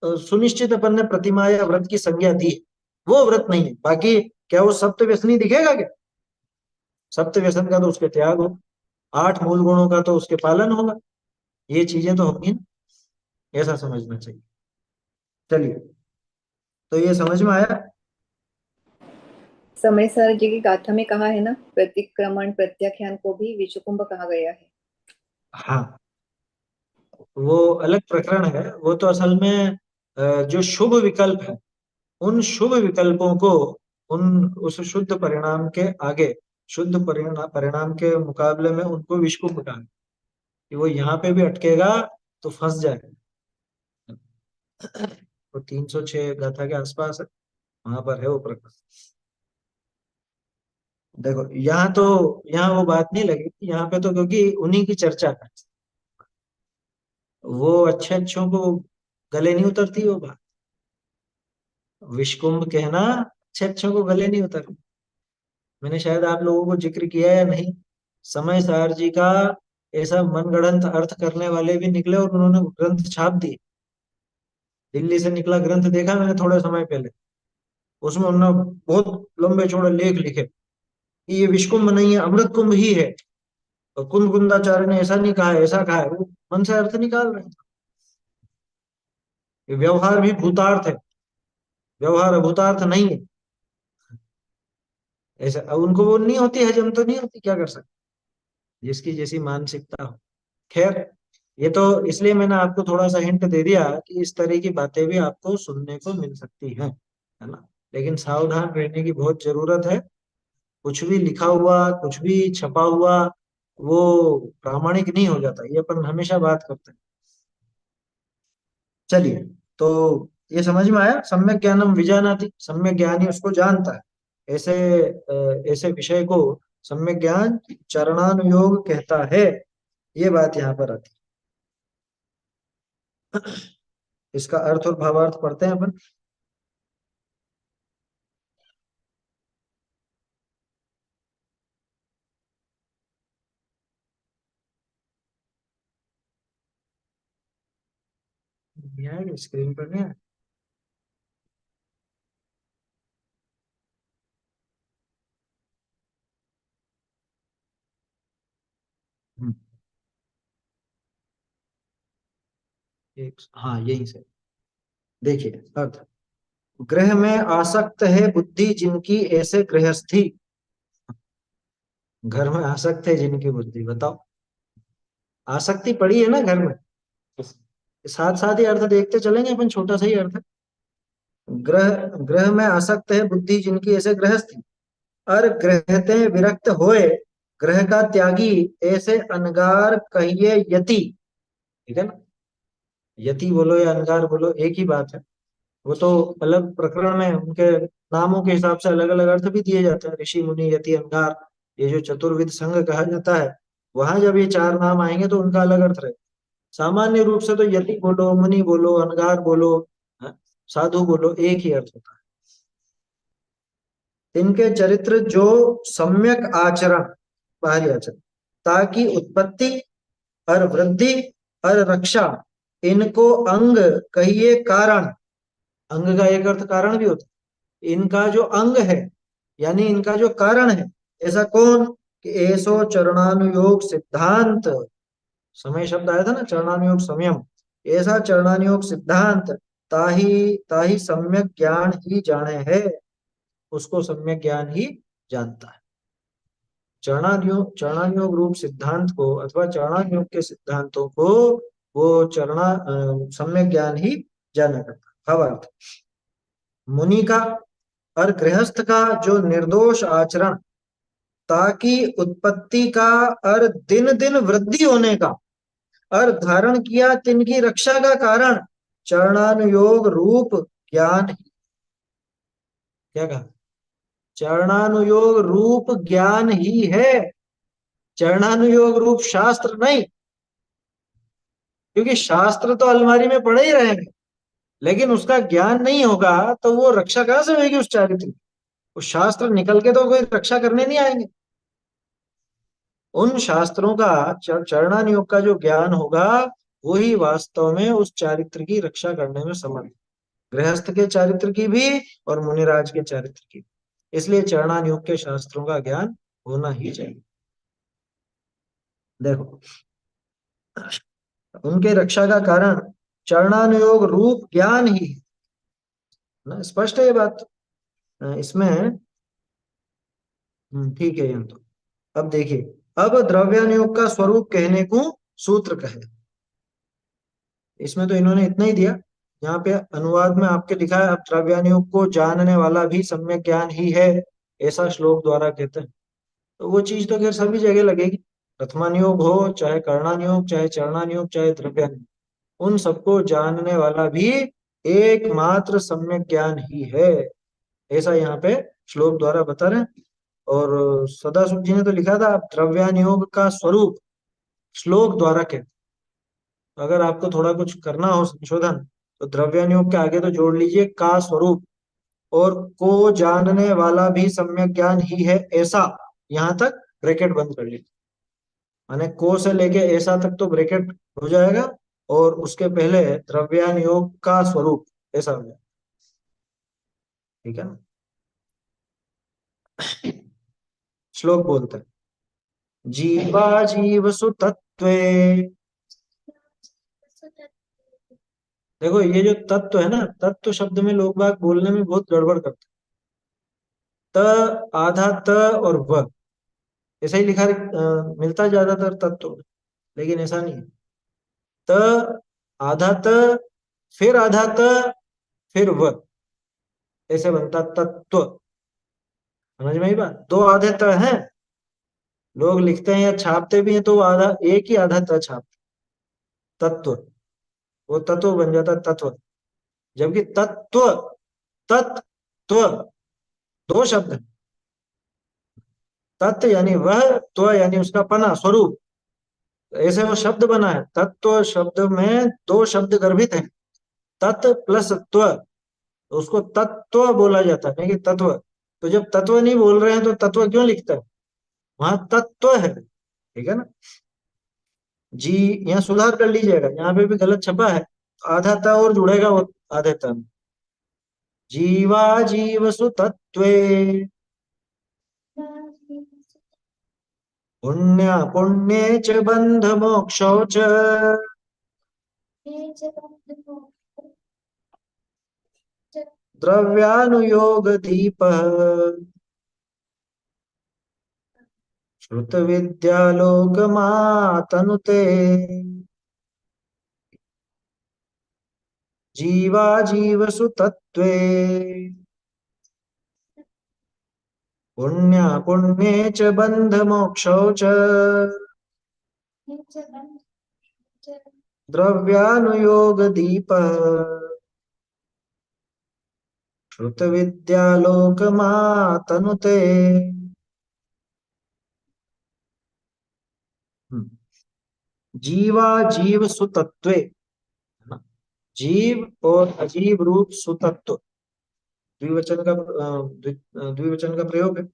सुनिश्चित अपन ने प्रतिमा या व्रत की संज्ञा दी है, वो व्रत नहीं है। बाकी क्या वो सप्त व्यसनी दिखेगा क्या? सप्त व्यसन का तो उसके त्याग हो, 8 मूल गुणों का तो उसके पालन होगा, ये चीजें तो होंगी ना। ऐसा समझना चाहिए। चलिए, तो ये समझ में आया। समय सर जी की गाथा में कहा है ना, प्रतिक्रमण प्रत्याख्यान को भी विषुकुंभ कहा गया है। हाँ, वो अलग प्रकरण है। वो तो असल में जो शुभ विकल्प है, उन शुभ विकल्पों को, उन उस शुद्ध परिणाम के आगे, शुद्ध परिणाम परिणाम के मुकाबले में उनको विषकुंभ कहा, कि वो यहाँ पे भी अटकेगा तो फंस जाएगा। वो 306 गाथा के आसपास है, वहां पर है वो प्रकरण। देखो यहाँ तो, यहाँ वो बात नहीं लगी यहाँ पे तो, क्योंकि उन्हीं की चर्चा है। वो अच्छे अच्छों को गले नहीं उतरती वो बात। विषकुंभ कहना अच्छे अच्छों को गले नहीं उतरती। मैंने शायद आप लोगों को जिक्र किया या नहीं, समय सार जी का ऐसा मनगढ़ंत अर्थ करने वाले भी निकले और उन्होंने ग्रंथ छाप दिए। दिल्ली से निकला ग्रंथ देखा मैंने थोड़े समय पहले, उसमें उन्होंने बहुत लंबे चौड़े लेख लिखे कि ये विषकुंभ नहीं है, अमृत कुंभ ही है। और कुंद कुंदाचार्य ने ऐसा नहीं कहा है, ऐसा कहा है, वो मन से अर्थ निकाल रहे हैं। ये व्यवहार भी भूतार्थ है, व्यवहार अभूतार्थ नहीं है। ऐसा अब उनको वो नहीं होती, हजम तो नहीं होती, क्या कर सकते, जिसकी जैसी मानसिकता हो। खैर, ये तो इसलिए मैंने आपको थोड़ा सा हिंट दे दिया कि इस तरह की बातें भी आपको सुनने को मिल सकती हैं, है ना। लेकिन सावधान रहने की बहुत जरूरत है। कुछ भी लिखा हुआ, कुछ भी छपा हुआ, वो प्रामाणिक नहीं हो जाता, ये अपन हमेशा बात करते हैं। चलिए, तो ये समझ में आया, सम्यक ज्ञानम विजानाति, सम्यक ज्ञानी उसको जानता है। ऐसे ऐसे विषय को सम्यक ज्ञान चरणानुयोग कहता है, ये बात यहाँ पर आती है। इसका अर्थ और भावार्थ पढ़ते हैं अपन। नहीं आएगा, स्क्रीन पर नहीं आया। हम्म, हाँ यही से देखिए अर्थ। ग्रह में आसक्त है बुद्धि जिनकी ऐसे गृहस्थी, घर में आसक्त है जिनकी बुद्धि, बताओ। आसक्ति पड़ी है ना घर में, साथ साथ ही अर्थ देखते चलेंगे अपन, छोटा सा ही अर्थ है। ग्रह, ग्रह में आसक्त है बुद्धि जिनकी ऐसे गृहस्थी, और ग्रहते विरक्त होए, ग्रह का त्यागी ऐसे अनगार कहिए यति। ठीक है ना, यति बोलो या अनगार बोलो एक ही बात है। वो तो अलग प्रकरण में उनके नामों के हिसाब से अलग अलग अर्थ भी दिए जाते हैं, ऋषि मुनि यति अनगार, ये जो चतुर्विध संघ कहा जाता है, वहां जब ये 4 नाम आएंगे तो उनका अलग अर्थ रहेगा। सामान्य रूप से तो यति बोलो, मुनि बोलो, अनगार बोलो, हाँ, साधु बोलो, एक ही अर्थ होता है। इनके चरित्र जो सम्यक आचरण, बाहरी आचरण, ताकि उत्पत्ति और वृद्धि और रक्षा, इनको अंग कहिए कारण। अंग का एक अर्थ कारण भी होता है। इनका जो अंग है, यानी इनका जो कारण है, ऐसा कौन कि ऐसो चरणानुयोग सिद्धांत, समय शब्द आया था ना, चरणानुयोग संयम, ऐसा चरणानुयोग सिद्धांत ताही ताही सम्यक ज्ञान ही जाने है, उसको सम्यक ज्ञान ही जानता है। चरणानुयोग रूप सिद्धांत को अथवा चरणानुयोग के सिद्धांतों को वो सम्यक ज्ञान ही जाना करता है। भावार्थ, मुनि का और गृहस्थ का जो निर्दोष आचरण, ताकि उत्पत्ति का और दिन दिन वृद्धि होने का और धारण किया तिनकी रक्षा का कारण चरणानुयोग रूप ज्ञान ही। क्या कहा? चरणानुयोग रूप ज्ञान ही है, चरणानुयोग रूप शास्त्र नहीं। क्योंकि शास्त्र तो अलमारी में पड़े ही रहेंगे, लेकिन उसका ज्ञान नहीं होगा तो वो रक्षा कहां से होगी उस चारित्र की? वो शास्त्र निकल के तो कोई रक्षा करने नहीं आएंगे। उन शास्त्रों का चरणानुयोग का जो ज्ञान होगा वही वास्तव में उस चारित्र की रक्षा करने में समर्थ, गृहस्थ के चारित्र की भी और मुनिराज के चारित्र की भी। इसलिए चरणानुयोग के शास्त्रों का ज्ञान होना ही चाहिए। देखो, उनके रक्षा का कारण चरणानुयोग रूप ज्ञान ही है ना, स्पष्ट है ये बात। इसमें ठीक है। यहाँ तो अब देखिए, अब द्रव्यानुयोग का स्वरूप कहने को सूत्र कहे। इसमें तो इन्होंने इतना ही दिया। यहाँ पे अनुवाद में आपके लिखा है, अब द्रव्यानुयोग को जानने वाला भी सम्यक ज्ञान ही है, ऐसा श्लोक द्वारा कहते हैं। तो वो चीज तो खैर सभी जगह लगेगी, प्रथमानुयोग हो चाहे कर्णानुयोग चाहे चरणानुयोग चाहे द्रव्यानुयोग, उन सबको जानने वाला भी एकमात्र सम्यक ज्ञान ही है, ऐसा यहाँ पे श्लोक द्वारा बता रहे हैं। और सदाशिव जी ने तो लिखा था द्रव्यानुयोग का स्वरूप श्लोक द्वारा कहते। अगर आपको थोड़ा कुछ करना हो संशोधन तो द्रव्यानुयोग के आगे तो जोड़ लीजिए का स्वरूप, और को जानने वाला भी सम्यक ज्ञान ही है ऐसा, यहां तक ब्रैकेट बंद कर लीजिए। माने को से लेके ऐसा तक तो ब्रैकेट हो जाएगा, और उसके पहले द्रव्यानुयोग का स्वरूप ऐसा हो जाएगा। ठीक है ना? श्लोक बोलते हैं, जीवा जीव सुतत्वे। देखो ये जो तत्व है ना, तत्व शब्द में लोग बाग बोलने में बहुत गड़बड़ करते हैं। त आधा त और व ऐसा ही लिखा मिलता है ज्यादातर तत्व में, लेकिन ऐसा नहीं है। त आधा त फिर आधा त फिर व, ऐसे बनता तत्व। समझ में आई बात? दो आधे त हैं, लोग लिखते हैं या छापते भी हैं तो वो आधा एक ही आधा त छापते, तत्व, वो तत्व बन जाता तत्व। जबकि तत्व, तत्व दो शब्द हैं। तत्व यानी वह, त्व यानी उसका पना स्वरूप, ऐसे वो शब्द बना है। तत्व शब्द में दो शब्द गर्भित हैं, तत् प्लस त्व, तो उसको तत्व बोला जाता है, नहीं कि तत्व। तो जब तत्व नहीं बोल रहे हैं तो तत्व क्यों लिखता है? वहां तत्व है। ठीक है ना जी? यहाँ सुधार कर लीजिएगा, यहाँ पे भी गलत छपा है, आधा त और जुड़ेगा वो आधे त में। जीवा जीव सुतत्वे पुण्य पुण्ये च बंध मोक्षौ च द्रव्यानुयोग दीपः श्रुत विद्यालोकमातनुते जीवा जीव सुतत्वे पुण्य पुण्ये च बंध मोक्षौ च द्रव्यानुयोग दीपः श्रुत विद्यालोकमातनुते। जीवा जीव सुतत्वे, जीव और अजीव रूप सुतत्व, द्विवचन का द्विवचन का प्रयोग है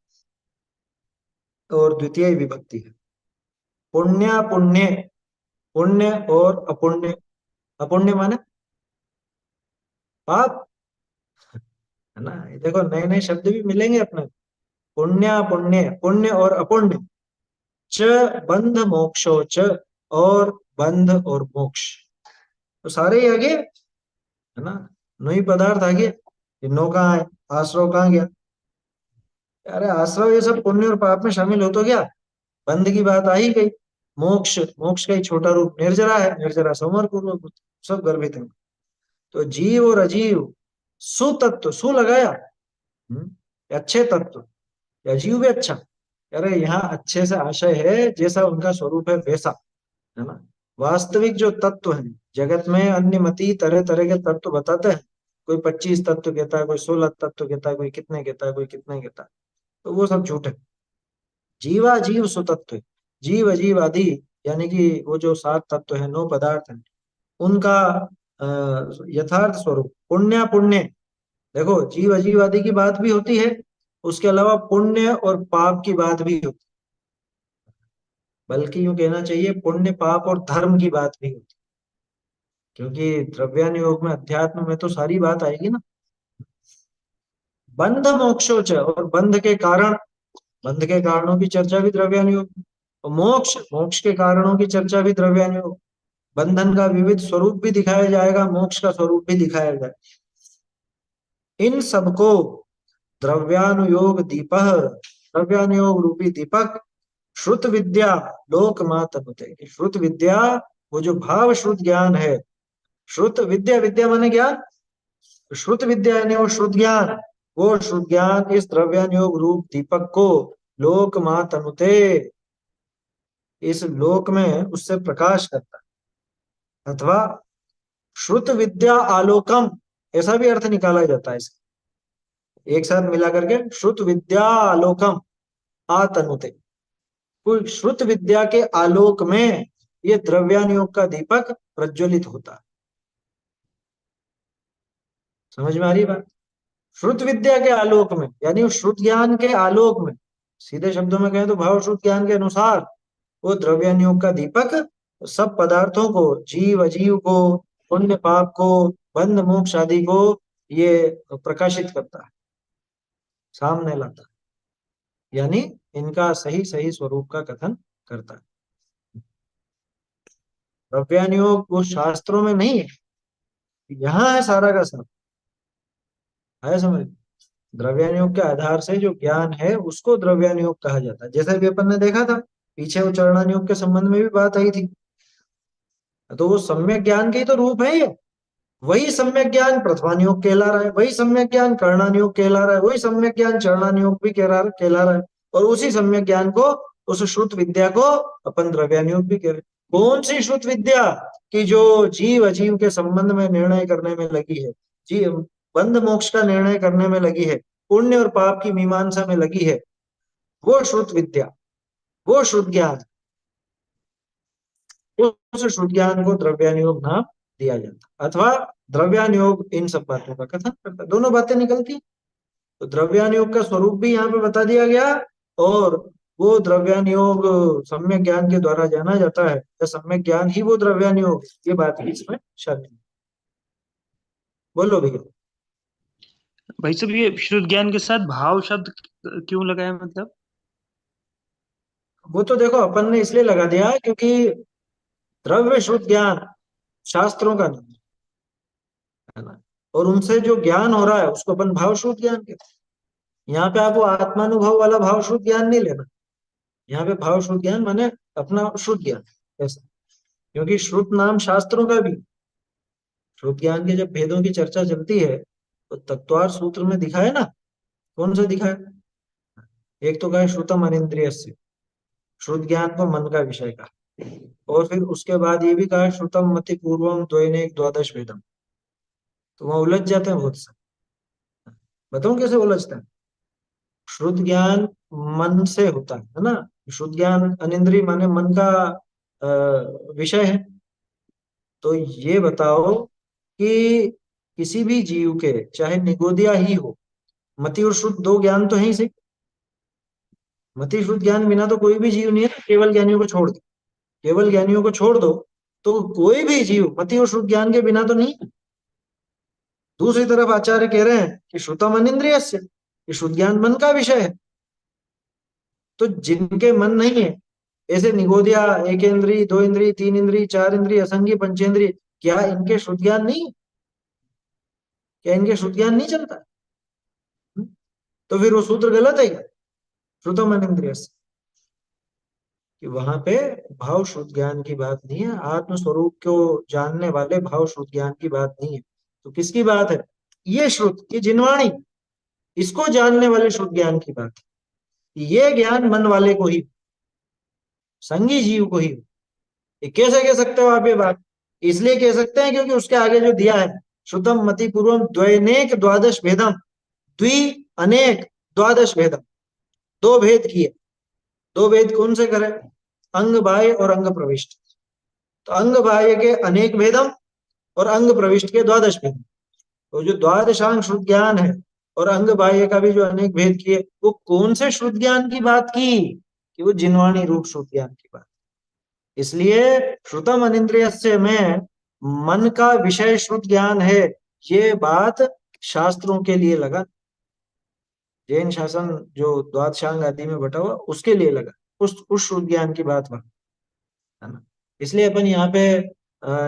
और द्वितीय विभक्ति है। पुण्य पुण्य, पुण्य और अपुण्य, अपुण्य माने पाप, है ना? देखो नए नए शब्द भी मिलेंगे अपने। पुण्य पुण्य, पुण्य और अपुण्य, च बंध मोक्षो च, और बंध और मोक्ष, तो सारे ही आगे है ना। नई पदार्थ आगे, ये नो कहाँ है? आश्रव कहाँ गया? अरे आश्रव ये सब पुण्य और पाप में शामिल हो तो गया, बंध की बात आ ही गई। मोक्ष, मोक्ष का ही छोटा रूप निर्जरा है, निर्जरा समर पूर्वक, सब गर्भित है। तो जीव और अजीव, सुतत्व, सु लगाया, अच्छे तत्व, अजीव भी अच्छा, अरे यहाँ अच्छे से आशय है, जैसा उनका स्वरूप है वैसा, है ना। वास्तविक जो तत्व है जगत में, अन्य मती तरह तरह के तत्व बताते हैं। कोई 25 तत्व कहता है, कोई 16 तत्व कहता है, कोई कितने कहता है, कोई कितने कहता है। तो वो सब झूठ है। जीवा जीव सुतत्व है। जीव अजीव आदि, यानी कि वो जो 7 तत्व है, 9 पदार्थ है, उनका अ, यथार्थ स्वरूप पुण्य पुण्य। देखो, जीव अजीव आदि की बात भी होती है, उसके अलावा पुण्य और पाप की बात भी होती है। बल्कि यूं कहना चाहिए पुण्य पाप और धर्म की बात भी होती है, क्योंकि द्रव्यानुयोग में, अध्यात्म में तो सारी बात आएगी ना। बंध मोक्षोच, और बंध के कारण, बंध के कारणों की चर्चा भी द्रव्यानुयोग में। और मोक्ष, मोक्ष के कारणों की चर्चा भी द्रव्यानुयोग। बंधन का विविध स्वरूप भी दिखाया जाएगा, मोक्ष का स्वरूप भी दिखाया जाएगा। इन सबको द्रव्यानुयोग दीपः, द्रव्यानुयोग रूपी दीपक, श्रुत विद्या लोक मात होते। श्रुत विद्या, वो जो भाव श्रुत ज्ञान है, श्रुत विद्या, विद्या माने ज्ञान, श्रुत विद्या यानी वो श्रुत ज्ञान, वो श्रुत ज्ञान इस द्रव्यानुयोग रूप दीपक को लोक मात अनुते, इस लोक में उससे प्रकाश करता है। अथवा श्रुत विद्या आलोकम, ऐसा भी अर्थ निकाला जाता है इसका, एक साथ मिला करके, श्रुत विद्या आलोकम आतनुते। कोई श्रुत विद्या के आलोक में ये द्रव्यानुयोग का दीपक प्रज्वलित होता है। समझ में आ रही बात? श्रुत विद्या के आलोक में, यानी श्रुत ज्ञान के आलोक में, सीधे शब्दों में कहें तो भाव श्रुत ज्ञान के अनुसार वो द्रव्यानुयोग का दीपक सब पदार्थों को, जीव अजीव को, पुण्य पाप को, बंध मोक्ष आदि को ये प्रकाशित करता है, सामने लाता है, यानी इनका सही सही स्वरूप का कथन करता है। द्रव्यानुयोग वो शास्त्रों में नहीं है, यहाँ है सारा का सब, है समझ। द्रव्यानुयोग के आधार से जो ज्ञान है उसको द्रव्यानुयोग कहा जाता है। जैसे भी अपन ने देखा था पीछे, वो चरणानुयोग के संबंध में भी बात आई थी। तो वो सम्यक ज्ञान के ही तो रूप है ये। वही सम्यक ज्ञान प्रथमानुयोग कहला रहा है, वही सम्यक ज्ञान करणानुयोग कहला रहा है, वही सम्यक ज्ञान चरणानुयोग भी कहला रहा है। और उसी सम्यक ज्ञान को, उस श्रुत विद्या को अपन द्रव्यानुयोग भी कह रहे हैं। कौन सी श्रुत विद्या? कि जो जीव अजीव के संबंध में निर्णय करने में लगी है, जीव बंध मोक्ष का निर्णय करने में लगी है, पुण्य और पाप की मीमांसा में लगी है, वो श्रुत विद्या, वो श्रुत ज्ञान, उस श्रुत ज्ञान को द्रव्यानुयोग नाम दिया जाता। अथवा द्रव्यानुयोग इन सब बातों का कथन करता है। दोनों बातें निकलती, तो द्रव्यानुयोग का स्वरूप भी यहाँ पे बता दिया गया, और वो द्रव्यानुयोग सम्यक ज्ञान के द्वारा जाना जाता है, या सम्यक ज्ञान ही वो द्रव्यानुयोग, ये बात भी इसमें शामिल। बोलो भैया। भाई साहब, ये शुद्ध ज्ञान के साथ भाव शब्द क्यों लगाया, मतलब? वो तो देखो अपन ने इसलिए लगा दिया क्योंकि द्रव्य शुद्ध ज्ञान शास्त्रों का नहीं है ना, और उनसे जो ज्ञान हो रहा है उसको अपन भाव शुद्ध ज्ञान कहते हैं। यहाँ पे आपको आत्मानुभव वाला भाव शुद्ध ज्ञान नहीं लेना। यहाँ पे भाव शुद्ध ज्ञान माने अपना शुद्ध ज्ञान, ऐसा। क्योंकि श्रुत नाम शास्त्रों का भी, श्रुत ज्ञान के जब भेदों की चर्चा चलती है तो तत्वार सूत्र में दिखा है ना, कौन सा दिखा है? एक तो कहा श्रुतम अनिंद्रिय से, श्रुत ज्ञान को मन का विषय का, और फिर उसके बाद ये भी कहा श्रुतम मति पूर्वम द्वैनेक द्वादश वेदम। तो वहां उलझ जाते हैं बहुत से। बताऊं कैसे उलझते हैं? श्रुत ज्ञान मन से होता है ना, शुद्ध ज्ञान अनिंद्रिय माने मन का विषय है। तो ये बताओ कि किसी भी जीव के, चाहे निगोदिया ही हो, मति और शुद्ध दो ज्ञान तो है ही सही। मति शुद्ध ज्ञान बिना तो कोई भी जीव नहीं है, केवल ज्ञानियों को छोड़ दो, केवल ज्ञानियों को छोड़ दो तो कोई भी जीव मति और शुद्ध ज्ञान के बिना तो नहीं। दूसरी तरफ आचार्य कह रहे हैं कि श्रुतम अनिंद्रियस्य, कि शुद्ध ज्ञान मन का विषय है। तो जिनके मन नहीं है, ऐसे निगोदिया, एक इंद्री, दो इंद्री, तीन इंद्री, चार इंद्री, असंगी, पंचेंद्री, क्या इनके शुद्ध ज्ञान नहीं है? क्या इनके शुद्ध ज्ञान नहीं चलता? तो फिर वो सूत्र गलत है क्या? श्रुतम अनिंद्रियस्य, कि वहां पे भाव शुद्ध ज्ञान की बात नहीं है, आत्म स्वरूप को जानने वाले भाव शुद्ध ज्ञान की बात नहीं है। तो किसकी बात है? ये श्रुत, ये जिनवाणी, इसको जानने वाले शुद्ध ज्ञान की बात है। ये ज्ञान मन वाले को ही, संगी जीव को ही। ये कैसे कह सकते हो आप ये बात? इसलिए कह सकते हैं क्योंकि उसके आगे जो दिया है, श्रुतम मति पूर्वम द्वैनेक द्वादश भेदम, द्वि अनेक द्वादश भेदम, दो भेद किए। दो भेद कौन से करे? अंग बाह्य और अंग प्रविष्ट। तो अंग बाह्य के अनेक भेदम और अंग प्रविष्ट के द्वादश भेदम। तो जो द्वादशांग शुद्ध ज्ञान है और अंग बाह्य का भी जो अनेक भेद किए, वो कौन से शुद्ध ज्ञान की बात की? कि वो जिनवाणी रूप शुद्ध ज्ञान की बात। इसलिए श्रुतम अनिंद्रियस्य में मन का विषय शुद्ध ज्ञान है, ये बात शास्त्रों के लिए लगा। जैन शासन जो द्वादशांग आदि में बटा हुआ, उसके लिए लगा, उस शुद्ध ज्ञान की बात वहां, है ना। इसलिए अपन यहाँ पे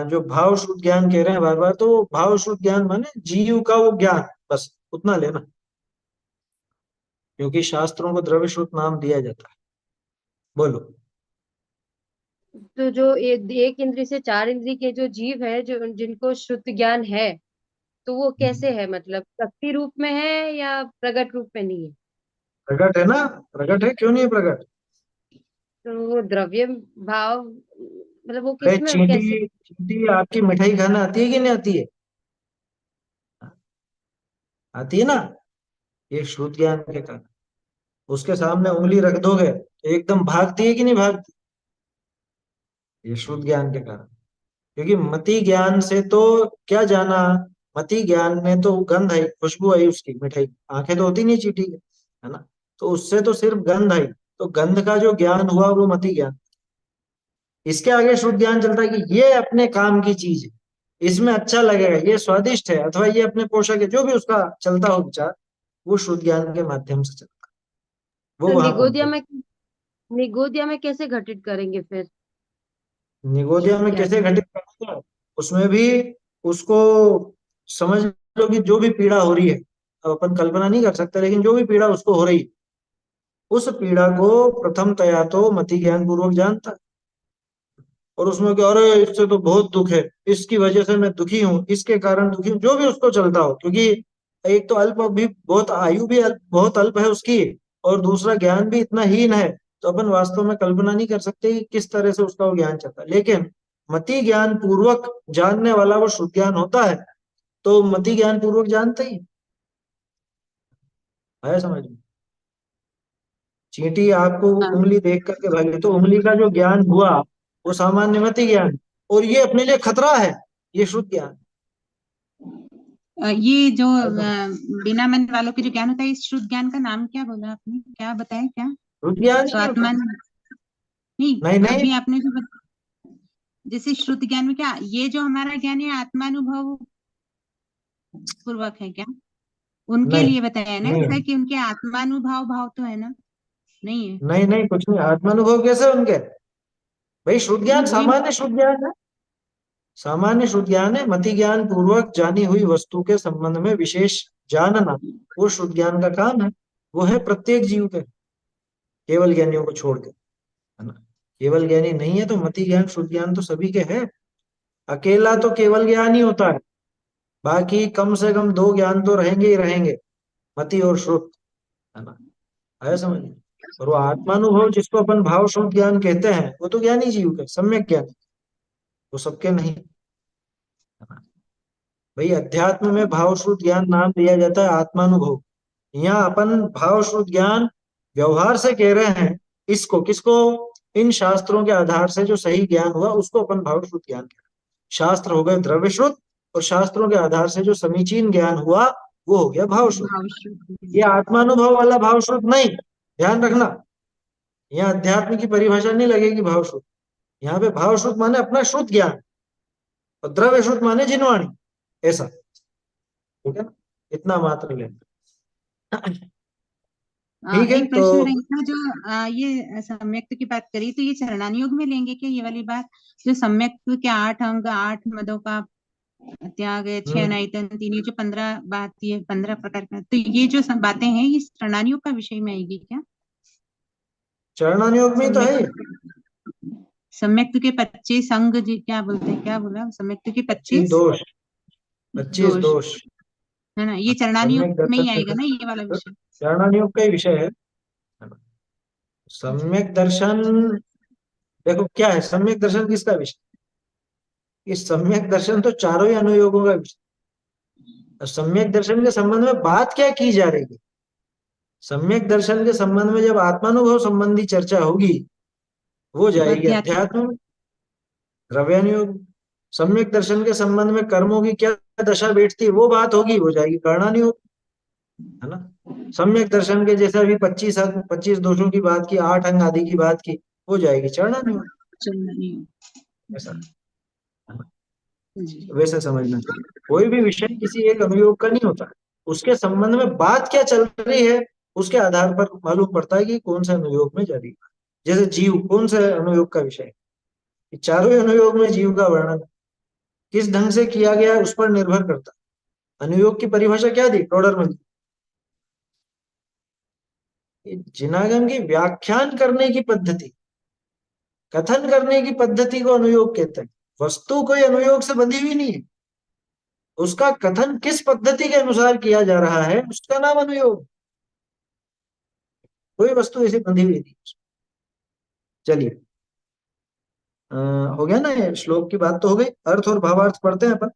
जो भाव शुद्ध ज्ञान कह रहे हैं बार बार, तो भाव शुद्ध ज्ञान माने जीव का वो ज्ञान, बस उतना लेना, क्योंकि शास्त्रों को द्रव्य शुद्ध नाम दिया जाता है। बोलो। तो जो एक इंद्रिय से चार इंद्रिय के जो जीव है, जो जिनको शुद्ध ज्ञान है, तो वो कैसे है? मतलब शक्ति रूप में है या प्रकट रूप में नहीं है? प्रकट है ना, प्रकट है, क्यों नहीं है प्रकट? तो वो द्रव्य भाव, मतलब वो अरे किसमें चींटी, कैसे? चींटी आपकी मिठाई खाना आती है कि नहीं आती है? आती है ना। ये शुद्ध ज्ञान के कारण, उसके सामने उंगली रख दोगे तो एकदम भागती है कि नहीं भागती? ये शुद्ध ज्ञान के कारण। क्योंकि मति ज्ञान से तो क्या जाना, मति ज्ञान में तो गंध आई, खुशबू आई उसकी मिठाई, आंखें तो होती नहीं चींटी के, है ना। तो उससे तो सिर्फ गंध आई, तो गंध का जो ज्ञान हुआ वो मति ज्ञान। इसके आगे शुद्ध ज्ञान चलता है कि ये अपने काम की चीज है, इसमें अच्छा लगेगा, ये स्वादिष्ट है, अथवा ये अपने पोषक है, जो भी उसका चलता हो विचार, वो शुद्ध ज्ञान के माध्यम से चलता है, वो तो वहां पहुंचे। निगोदिया में कैसे घटित करेंगे फिर निगोदिया शुद्ध में ज्ञान? कैसे घटित करते हैं? उसमें भी उसको समझ लो कि जो भी पीड़ा हो रही है, अब अपन कल्पना नहीं कर सकते, लेकिन जो भी पीड़ा उसको हो रही है, उस पीड़ा को प्रथमतया तो मति ज्ञान पूर्वक जानता है। और उसमें कि अरे इससे तो बहुत दुख है, इसकी वजह से मैं दुखी हूँ, इसके कारण दुखी हूँ, जो भी उसको चलता हो, क्योंकि एक तो अल्प भी बहुत, आयु भी बहुत अल्प है उसकी, और दूसरा ज्ञान भी इतना हीन है। तो अपन वास्तव में कल्पना नहीं कर सकते कि किस तरह से उसका वो ज्ञान चलता है। लेकिन मति ज्ञान पूर्वक जानने वाला वो शुद्ध ज्ञान होता है, तो मति ज्ञान पूर्वक जानते ही है, समझ में। चींटी आपको हाँ। उंगली देख करके भागी, तो उंगली का जो ज्ञान हुआ वो सामान्य मति ज्ञान, और ये अपने लिए खतरा है, ये शुद्ध ज्ञान। ये जो बिना मन वालों के जो ज्ञान होता है, इस शुद्ध ज्ञान का नाम क्या बोला आपने, क्या बताया क्या? शुद्ध ज्ञान ही नहीं होता। स्वात्मा नहीं, नहीं नहीं, अभी आपने जो जैसे शुद्ध ज्ञान में क्या, ये जो हमारा ज्ञान है आत्मानुभव पूर्वक है क्या? उनके नहीं लिए बताया ना नहीं ऐसा कि उनके आत्मानुभाव भाव तो है ना? नहीं है। नहीं नहीं, कुछ नहीं। आत्मानुभव कैसे उनके? भाई शुद्ध नहीं ज्ञान वही। सामान्य शुद्ध ज्ञान है, सामान्य शुद्ध ज्ञान है। मति ज्ञान पूर्वक जानी हुई वस्तु के संबंध में विशेष जानना, वो शुद्ध ज्ञान का काम है। वो है प्रत्येक जीव के, केवल ज्ञानियों को छोड़ के, है ना। केवल ज्ञानी नहीं है तो मति ज्ञान शुद्ध ज्ञान तो सभी के है। अकेला तो केवल ज्ञान ही होता है, बाकी कम से कम दो ज्ञान तो रहेंगे ही रहेंगे, मति और श्रुत, है ना। है समझ में। और वो आत्मानुभव जिसको अपन भाव शुद्ध ज्ञान कहते हैं, वो तो ज्ञानी जीव के, सम्यक ज्ञान, वो सबके नहीं, है ना। भाई अध्यात्म में भाव शुद्ध ज्ञान नाम दिया जाता है आत्मानुभव। यहाँ अपन भाव शुद्ध ज्ञान व्यवहार से कह रहे हैं, इसको किसको? इन शास्त्रों के आधार से जो सही ज्ञान हुआ उसको अपन भाव शुद्ध ज्ञान कह रहे हैं। शास्त्र हो गए द्रव्य शुद्ध, और शास्त्रों के आधार से जो समीचीन ज्ञान हुआ वो हो गया भाव शुद्ध। भाव शुद्ध। ये आत्मानुभव वाला भाव शुद्ध नहीं, ध्यान रखना। यहाँ अध्यात्म की परिभाषा नहीं लगेगी भाव शुद्ध। यहाँ पे भाव शुद्ध माने अपना शुद्ध ज्ञान, और द्रव्य शुद्ध माने जिनवाणी, ऐसा, ठीक है ना। इतना मात्र लेना। ठीक है एक तो प्रश्न रहेगा जो ये सम्यक्त की बात करी, तो ये चरणान योग में लेंगे क्या ये वाली बात, जो सम्यक्त के 8 अंग 8 मदों का त्याग है, 6 अनायतन 3, ये जो 15 बात, ये 15 प्रकार का, तो ये जो सब बातें हैं ये चरणान योग का विषय में आएगी क्या? चरणान योग में तो है ही। सम्यक्त के 25 अंग जी, क्या बोलते हैं, क्या बोला, सम्यक्त के 25 25 दोष, 25 दोष, दोष, है ना, ये चरणान योग सम्यक में ही दर्शन आएगा ना ये वाला विषय? चरणान योग का ही विषय है, सम्यक दर्शन, देखो क्या है सम्यक दर्शन, किसका विषय? इस सम्यक दर्शन तो चारों ही अनुयोगों का विषय। और सम्यक दर्शन के संबंध में बात क्या की जा रही है? सम्यक दर्शन के संबंध में जब आत्मानुभव संबंधी चर्चा होगी, वो जाएगी अध्यात्म। अध्यात्म में, द्रव्यानुयोग। सम्यक दर्शन के संबंध में कर्मों की क्या दशा बैठती है, वो बात होगी, वो जाएगी कर्णानुयोग, है ना। सम्यक दर्शन के जैसे अभी 25 दोषों की बात की, 8 अंग आदि की बात की, वो जाएगी चरणानुयोग। चरणानुयोग। ऐसा जी। वैसे समझना चाहिए। कोई भी विषय किसी एक अनुयोग का नहीं होता, उसके संबंध में बात क्या चल रही है, उसके आधार पर मालूम पड़ता है कि कौन से अनुयोग में जा रही है। जैसे जीव कौन से अनुयोग का विषय है, चारों ही अनुयोग में जीव का वर्णन किस ढंग से किया गया है उस पर निर्भर करता है। अनुयोग की परिभाषा क्या दी टोडर में? जिनागम की व्याख्यान करने की पद्धति, कथन करने की पद्धति को अनुयोग कहते हैं। वस्तु कोई अनुयोग से बंधी हुई नहीं है, उसका कथन किस पद्धति के अनुसार किया जा रहा है उसका नाम अनुयोग। कोई वस्तु ऐसी बंधी हुई नहीं। चलिए, हो गया ना, ये श्लोक की बात तो हो गई। अर्थ और भावार्थ पढ़ते हैं अपन,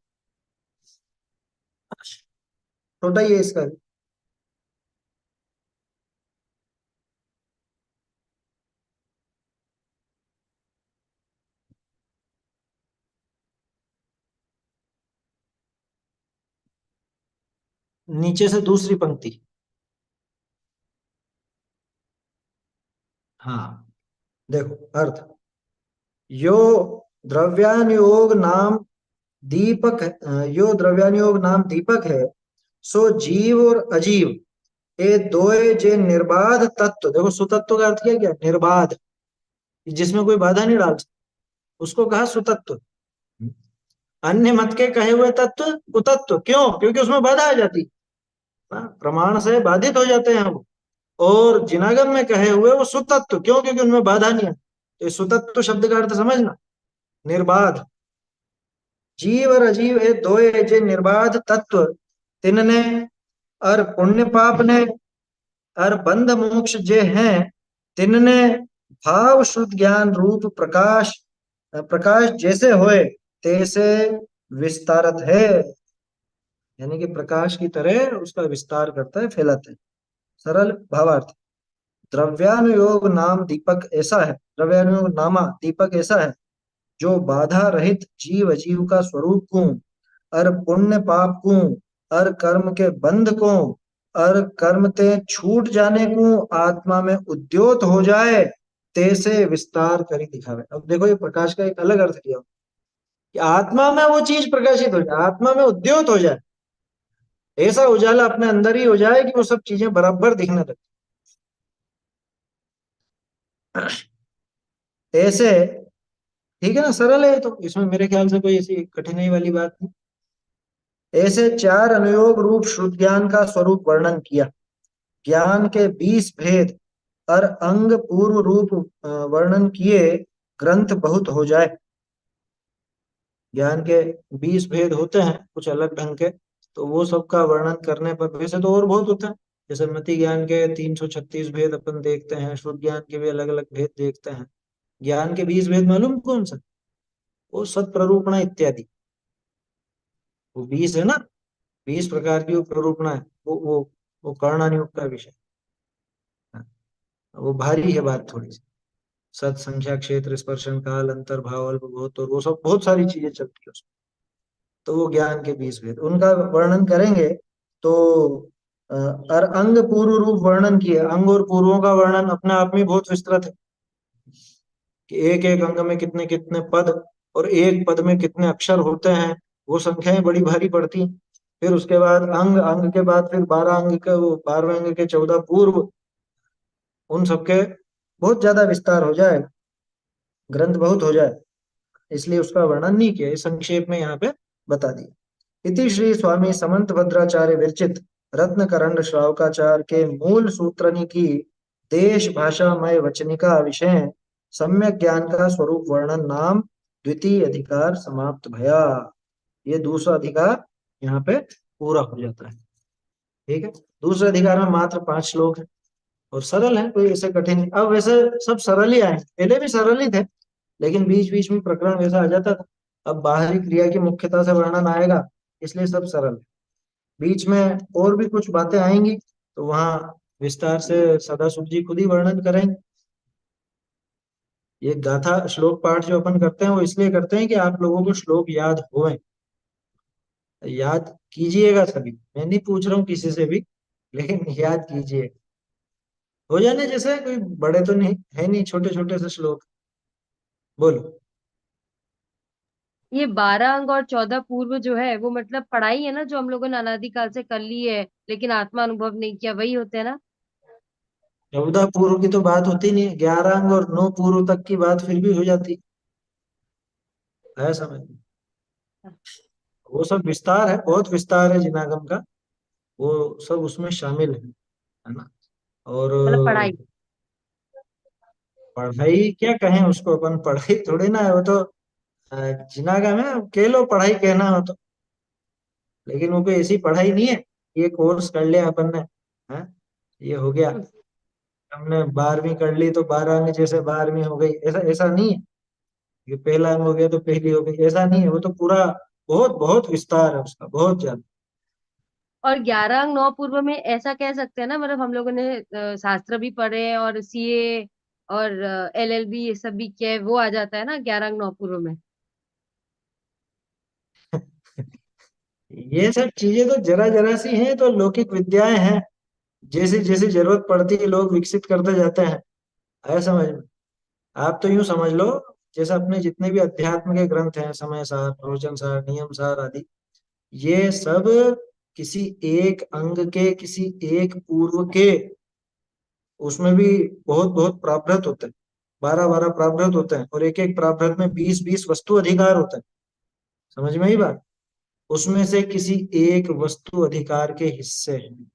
छोटा ही है इसका भी। नीचे से दूसरी पंक्ति, हाँ देखो अर्थ। यो द्रव्यानुयोग नाम दीपक यो द्रव्यानुयोग नाम दीपक है, सो जीव और अजीव ये दोए जे निर्बाध तत्व। देखो सुतत्व का अर्थ क्या क्या? निर्बाध, जिसमें कोई बाधा नहीं डाल सकता, उसको कहा सुतत्व। अन्य मत के कहे हुए तत्व कुतत्व, क्यों? क्योंकि उसमें बाधा आ जाती, प्रमाण से बाधित हो जाते हैं वो। और जिनागम में कहे हुए वो सुतत्व, क्यों? क्योंकि उनमें बाधा नहीं है। तो सुतत्व शब्द का अर्थ समझना, निर्बाध। जीव और अजीव ये दो जे निर्बाध तत्व, तिनने और पुण्य पाप ने और बंध मोक्ष जे हैं, तिनने भाव शुद्ध ज्ञान रूप प्रकाश प्रकाश जैसे होए तैसे विस्तारत है। यानी कि प्रकाश की तरह उसका विस्तार करता है, फैलाता है। सरल भावार्थ, द्रव्यानुयोग नाम दीपक ऐसा है, द्रव्यानुयोग नामा दीपक ऐसा है जो बाधा रहित जीव अजीव का स्वरूप को और पुण्य पाप को और कर्म के बंध को और कर्म ते छूट जाने को आत्मा में उद्योत हो जाए तैसे विस्तार करी दिखावे। अब देखो ये प्रकाश का एक अलग अर्थ किया कि आत्मा में वो चीज प्रकाशित हो जाए, आत्मा में उद्योत हो जाए, ऐसा उजाला अपने अंदर ही हो जाए कि वो सब चीजें बराबर दिखने लगे। ऐसे, ठीक है ना, सरल है तो इसमें मेरे ख्याल से कोई ऐसी कठिनाई वाली बात नहीं। ऐसे 4 अनुयोग रूप शुद्ध ज्ञान का स्वरूप वर्णन किया। ज्ञान के 20 भेद और अंग पूर्व रूप वर्णन किए ग्रंथ बहुत हो जाए। ज्ञान के 20 भेद होते हैं कुछ अलग ढंग के, तो वो सबका वर्णन करने पर, वैसे तो और बहुत होता है, जैसे मति ज्ञान के 336 भेद अपन देखते हैं, शुद्ध ज्ञान के भी अलग अलग भेद देखते हैं। ज्ञान के 20 भेद मालूम कौन सा? वो सत प्ररूपणा इत्यादि, वो 20 है ना, 20 प्रकार की वो प्ररूपणा है, वो कर्णानुयोग का विषय। वो भारी है बात थोड़ी सी, सत संख्या क्षेत्र स्पर्शन काल अंतर भाव अल्प बहुत, और वो सब बहुत सारी चीजें चलती है उसमें। तो वो ज्ञान के 20 भेद उनका वर्णन करेंगे। तो और अंग पूर्व रूप वर्णन किए, अंग और पूर्वों का वर्णन अपने आप में बहुत विस्तृत है कि एक एक अंग में कितने कितने पद और एक पद में कितने अक्षर होते हैं, वो संख्याएं बड़ी भारी पड़ती हैं। फिर उसके बाद अंग, अंग के बाद फिर 12 अंग के, वो 12वें अंग के 14 पूर्व, उन सबके बहुत ज्यादा विस्तार हो जाए, ग्रंथ बहुत हो जाए, इसलिए उसका वर्णन नहीं किया, संक्षेप में यहाँ पे बता दिया। इति श्री स्वामी समंत भद्राचार्य विरचित रत्न करंड श्रावकाचार के मूल सूत्रनी की देश भाषामय वचनिका विषय सम्यक ज्ञान का स्वरूप वर्णन नाम द्वितीय अधिकार समाप्त भया। ये दूसरा अधिकार यहाँ पे पूरा हो जाता है। ठीक है, दूसरे अधिकार में मात्र 5 श्लोक है, और सरल है, कोई ऐसे कठिन नहीं। अब वैसे सब सरल ही आए, पहले भी सरल ही थे, लेकिन बीच बीच में प्रकरण वैसा आ जाता था। अब बाहरी क्रिया की मुख्यता से वर्णन आएगा, इसलिए सब सरल है। बीच में और भी कुछ बातें आएंगी तो वहां विस्तार से सदाशिव जी खुद ही वर्णन करेंगे। ये गाथा श्लोक पाठ जो अपन करते हैं वो इसलिए करते हैं कि आप लोगों को श्लोक याद होए। याद कीजिएगा सभी, मैं नहीं पूछ रहा हूँ किसी से भी, लेकिन याद कीजिए। हो जाने जैसे कोई बड़े तो नहीं है, नहीं, छोटे छोटे से श्लोक। बोलो। ये 12 अंग और 14 पूर्व जो है वो मतलब पढ़ाई है ना, जो हम लोगों ने अनादिकाल से कर ली है लेकिन आत्मा अनुभव नहीं किया, वही होते हैं ना। 14 पूर्व की तो बात होती नहीं है, 11 अंग और 9 पूर्व तक की बात फिर भी हो जाती है समझ में। वो सब विस्तार है, बहुत विस्तार है जिनागम का, वो सब उसमें शामिल है ना। और मतलब पढ़ाई। पढ़ाई क्या कहें उसको, अपन पढ़ाई थोड़ी ना है वो तो। जिनागम है, कह लो पढ़ाई कहना हो तो, लेकिन वो कोई ऐसी पढ़ाई नहीं है। ये कोर्स कर लिया अपन ने, हाँ, ये हो गया, हमने 12वीं कर ली तो 12 अंग जैसे 12वीं हो गई, ऐसा ऐसा नहीं है। ये पहला अंग हो गया तो पहली हो गई, ऐसा नहीं है। वो तो पूरा बहुत बहुत विस्तार है उसका, बहुत ज्यादा। और 11 अंग 9 पूर्व में ऐसा कह सकते हैं ना, मतलब हम लोगों ने शास्त्र भी पढ़े हैं और सीए और एलएलबी ये सब भी किया है, वो आ जाता है ना 11 अंग 9 पूर्व में। ये सब चीजें तो जरा जरा सी हैं, तो लौकिक विद्याएं हैं, जैसी जैसी जरूरत पड़ती है लोग विकसित करते जाते हैं। आया समझ में। आप तो यूं समझ लो, जैसे अपने जितने भी अध्यात्म के ग्रंथ हैं, समय सार, प्रवचन सार, नियम सार आदि, ये सब किसी एक अंग के, किसी एक पूर्व के, उसमें भी बहुत बहुत प्रावृत होते हैं। 12 12 प्रावृत होते हैं, और एक एक प्रावृत में 20 20 वस्तु अधिकार होते हैं। समझ में ही बात। उसमें से किसी एक वस्तु अधिकार के हिस्से हैं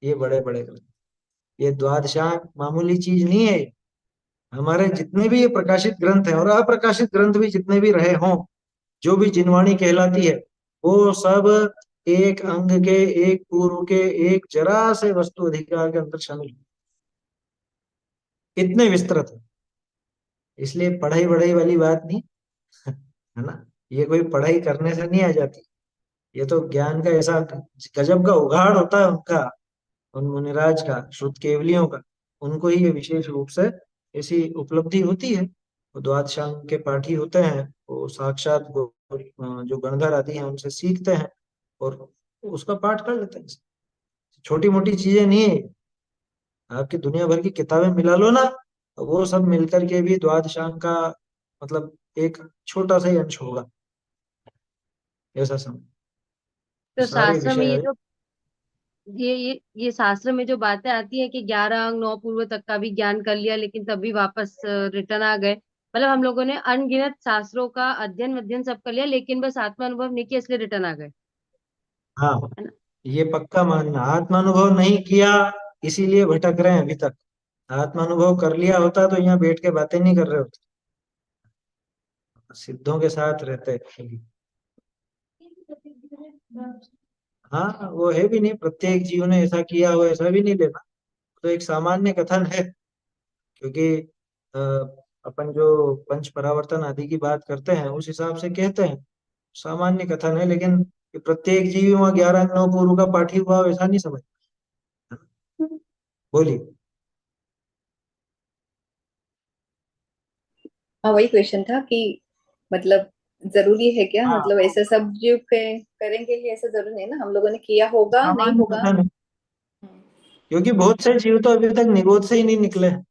ये बड़े बड़े ग्रंथ। ये द्वादशांग मामूली चीज नहीं है। हमारे जितने भी ये प्रकाशित ग्रंथ हैं, और अप्रकाशित ग्रंथ भी जितने भी रहे हों, जो भी जिनवाणी कहलाती है, वो सब एक अंग के, एक पूर्व के, एक जरा से वस्तु अधिकार के अंदर शामिल है। इतने विस्तृत है। इसलिए पढ़ाई वढ़ाई वाली बात नहीं है ना। ये कोई पढ़ाई करने से नहीं आ जाती। ये तो ज्ञान का ऐसा गजब का उघाड़ होता है उनका, उन मुनिराज का, शुद्ध केवलियों का। उनको ही ये विशेष रूप से ऐसी उपलब्धि होती है। वो द्वादशांग के पाठी होते हैं, वो साक्षात जो गणधर आदि हैं उनसे सीखते हैं और उसका पाठ कर लेते हैं। छोटी मोटी चीजें नहीं है। आपकी दुनिया भर की किताबें मिला लो ना, वो सब मिलकर के भी द्वादशांग का मतलब एक छोटा सा ही अंश होगा, ऐसा समझ। तो सारे शास्त्र में विषय ये है। जो ये शास्त्र में जो बातें आती है कि 11 अंग 9 पूर्व तक का भी ज्ञान कर लिया लेकिन तब भी वापस रिटर्न आ गए, मतलब हम लोगों ने अनगिनत शास्त्रों का अध्ययन अध्ययन सब कर लिया लेकिन बस आत्मा अनुभव नहीं किया इसलिए रिटर्न आ गए, हाँ, है ना। ये पक्का मानना, आत्मानुभव नहीं किया इसीलिए भटक रहे हैं अभी तक। आत्मानुभव कर लिया होता तो यहाँ बैठ के बातें नहीं कर रहे होते, सिद्धों के साथ रहते। हाँ, वो है भी नहीं, प्रत्येक जीव ने ऐसा किया हो ऐसा भी नहीं लेना। तो एक सामान्य कथन है, क्योंकि अ, अपन जो पंच परावर्तन आदि की बात करते हैं उस हिसाब से कहते हैं, सामान्य कथन है। लेकिन कि प्रत्येक जीव वहाँ 11 9 पूर्व का पाठी हुआ हो, ऐसा नहीं समझ। बोलिए। हाँ, वही क्वेश्चन था कि मतलब जरूरी है क्या, हाँ, मतलब ऐसा सब जो करेंगे ही, ऐसा जरूरी नहीं ना, हम लोगों ने किया होगा नहीं सामान्य होगा। कथन है, हम्म। क्योंकि बहुत से जीव तो अभी तक निगोद से ही नहीं निकले हैं।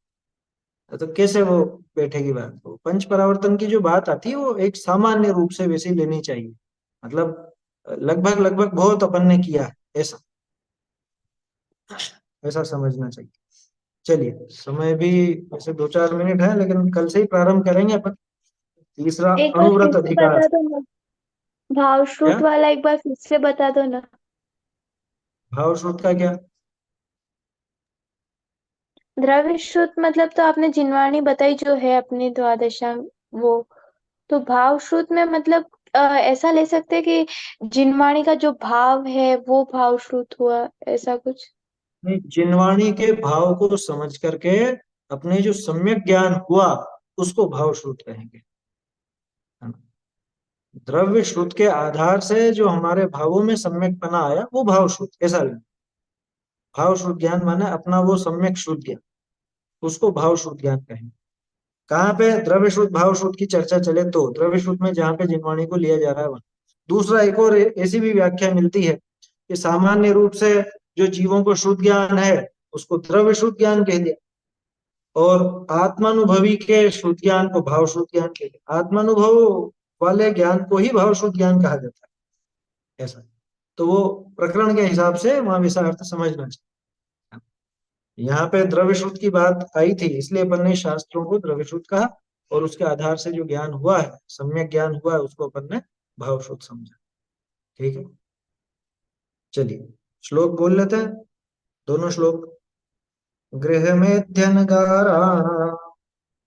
तो कैसे वो बैठेगी बात। वो पंच परावर्तन की जो बात आती है वो एक सामान्य रूप से वैसे ही लेनी चाहिए। मतलब लगभग लगभग बहुत अपन ने किया है, ऐसा ऐसा समझना चाहिए। चलिए, समय भी वैसे 2 4 मिनट है, लेकिन कल से ही प्रारंभ करेंगे अपन। तीसरा, एक बार फिर अणुव्रत से अधिकार। बता दो ना, भाव क्या श्रुत वाला एक बार फिर से बता दो ना। भाव श्रुत का क्या? द्रव्य श्रुत मतलब तो आपने जिनवाणी बताई जो है अपनी द्वादशा, वो तो भाव श्रुत में मतलब ऐसा ले सकते हैं कि जिनवाणी का जो भाव है वो भाव श्रुत हुआ, ऐसा कुछ। जिनवाणी के भाव को समझ करके अपने जो सम्यक ज्ञान हुआ उसको भाव श्रुत कहेंगे। है ना? द्रव्य श्रुत के आधार से जो हमारे भावों में सम्यकपना आया वो भाव श्रुत, ऐसा नहीं। भाव श्रुत ज्ञान माने अपना वो सम्यक श्रुत ज्ञान, उसको भाव श्रुत ज्ञान कहेंगे। कहाँ पे द्रव्य श्रुत भाव श्रुत की चर्चा चले तो द्रव्य श्रुत में जहाँ पे जिनवाणी को लिया जा रहा है वहां। दूसरा एक और ऐसी भी व्याख्या मिलती है कि सामान्य रूप से जो जीवों को शुद्ध ज्ञान है उसको द्रव्य शुद्ध ज्ञान कह दिया, और आत्मानुभवी के शुद्ध ज्ञान को भाव शुद्ध ज्ञान कह दिया। आत्मानुभव वाले ज्ञान को ही भाव शुद्ध ज्ञान कहा जाता है, ऐसा। तो वो प्रकरण के हिसाब से वहां वैसा अर्थ समझना चाहिए। यहाँ पे द्रव्य शुद्ध की बात आई थी इसलिए अपन ने शास्त्रों को द्रव्य शुद्ध कहा, और उसके आधार से जो ज्ञान हुआ है, सम्यक ज्ञान हुआ है, उसको अपन ने भाव शुद्ध समझा। ठीक है, चलिए श्लोक बोल लेते हैं, दोनों श्लोक। गृहमेध्यनगारा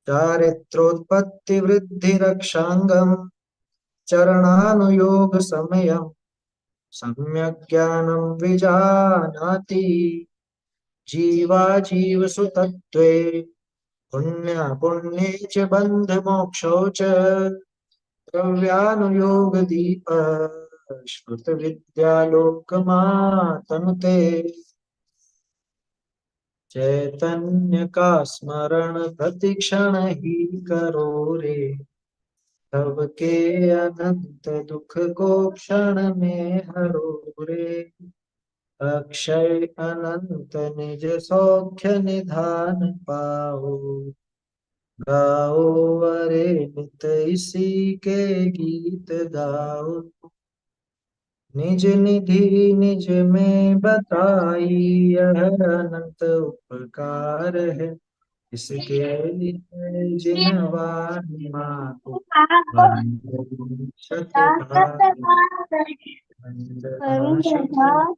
चारित्रोत्पत्ति वृद्धि रक्षांगम चरणानुयोग समयम सम्यक ज्ञानम विजानाति जीवा जीव सुतत्वे पुण्य पुण्ये च बंध मोक्षौ च द्रव्यानुयोग दीप श्रुत विद्यालोकमातनुते चैतन्य का स्मरण प्रतिक्षण ही करो रे तब के अनंत दुख को क्षण में हरो रे अक्षय अनंत निज सौख्य निधान पाओ गाओ अरे नित इसी के गीत गाओ निज निधि निज में बताई यह अनंत उपकार है इसके लिए जिनवाणी मातो वंदे शतबार वंदना शतबार।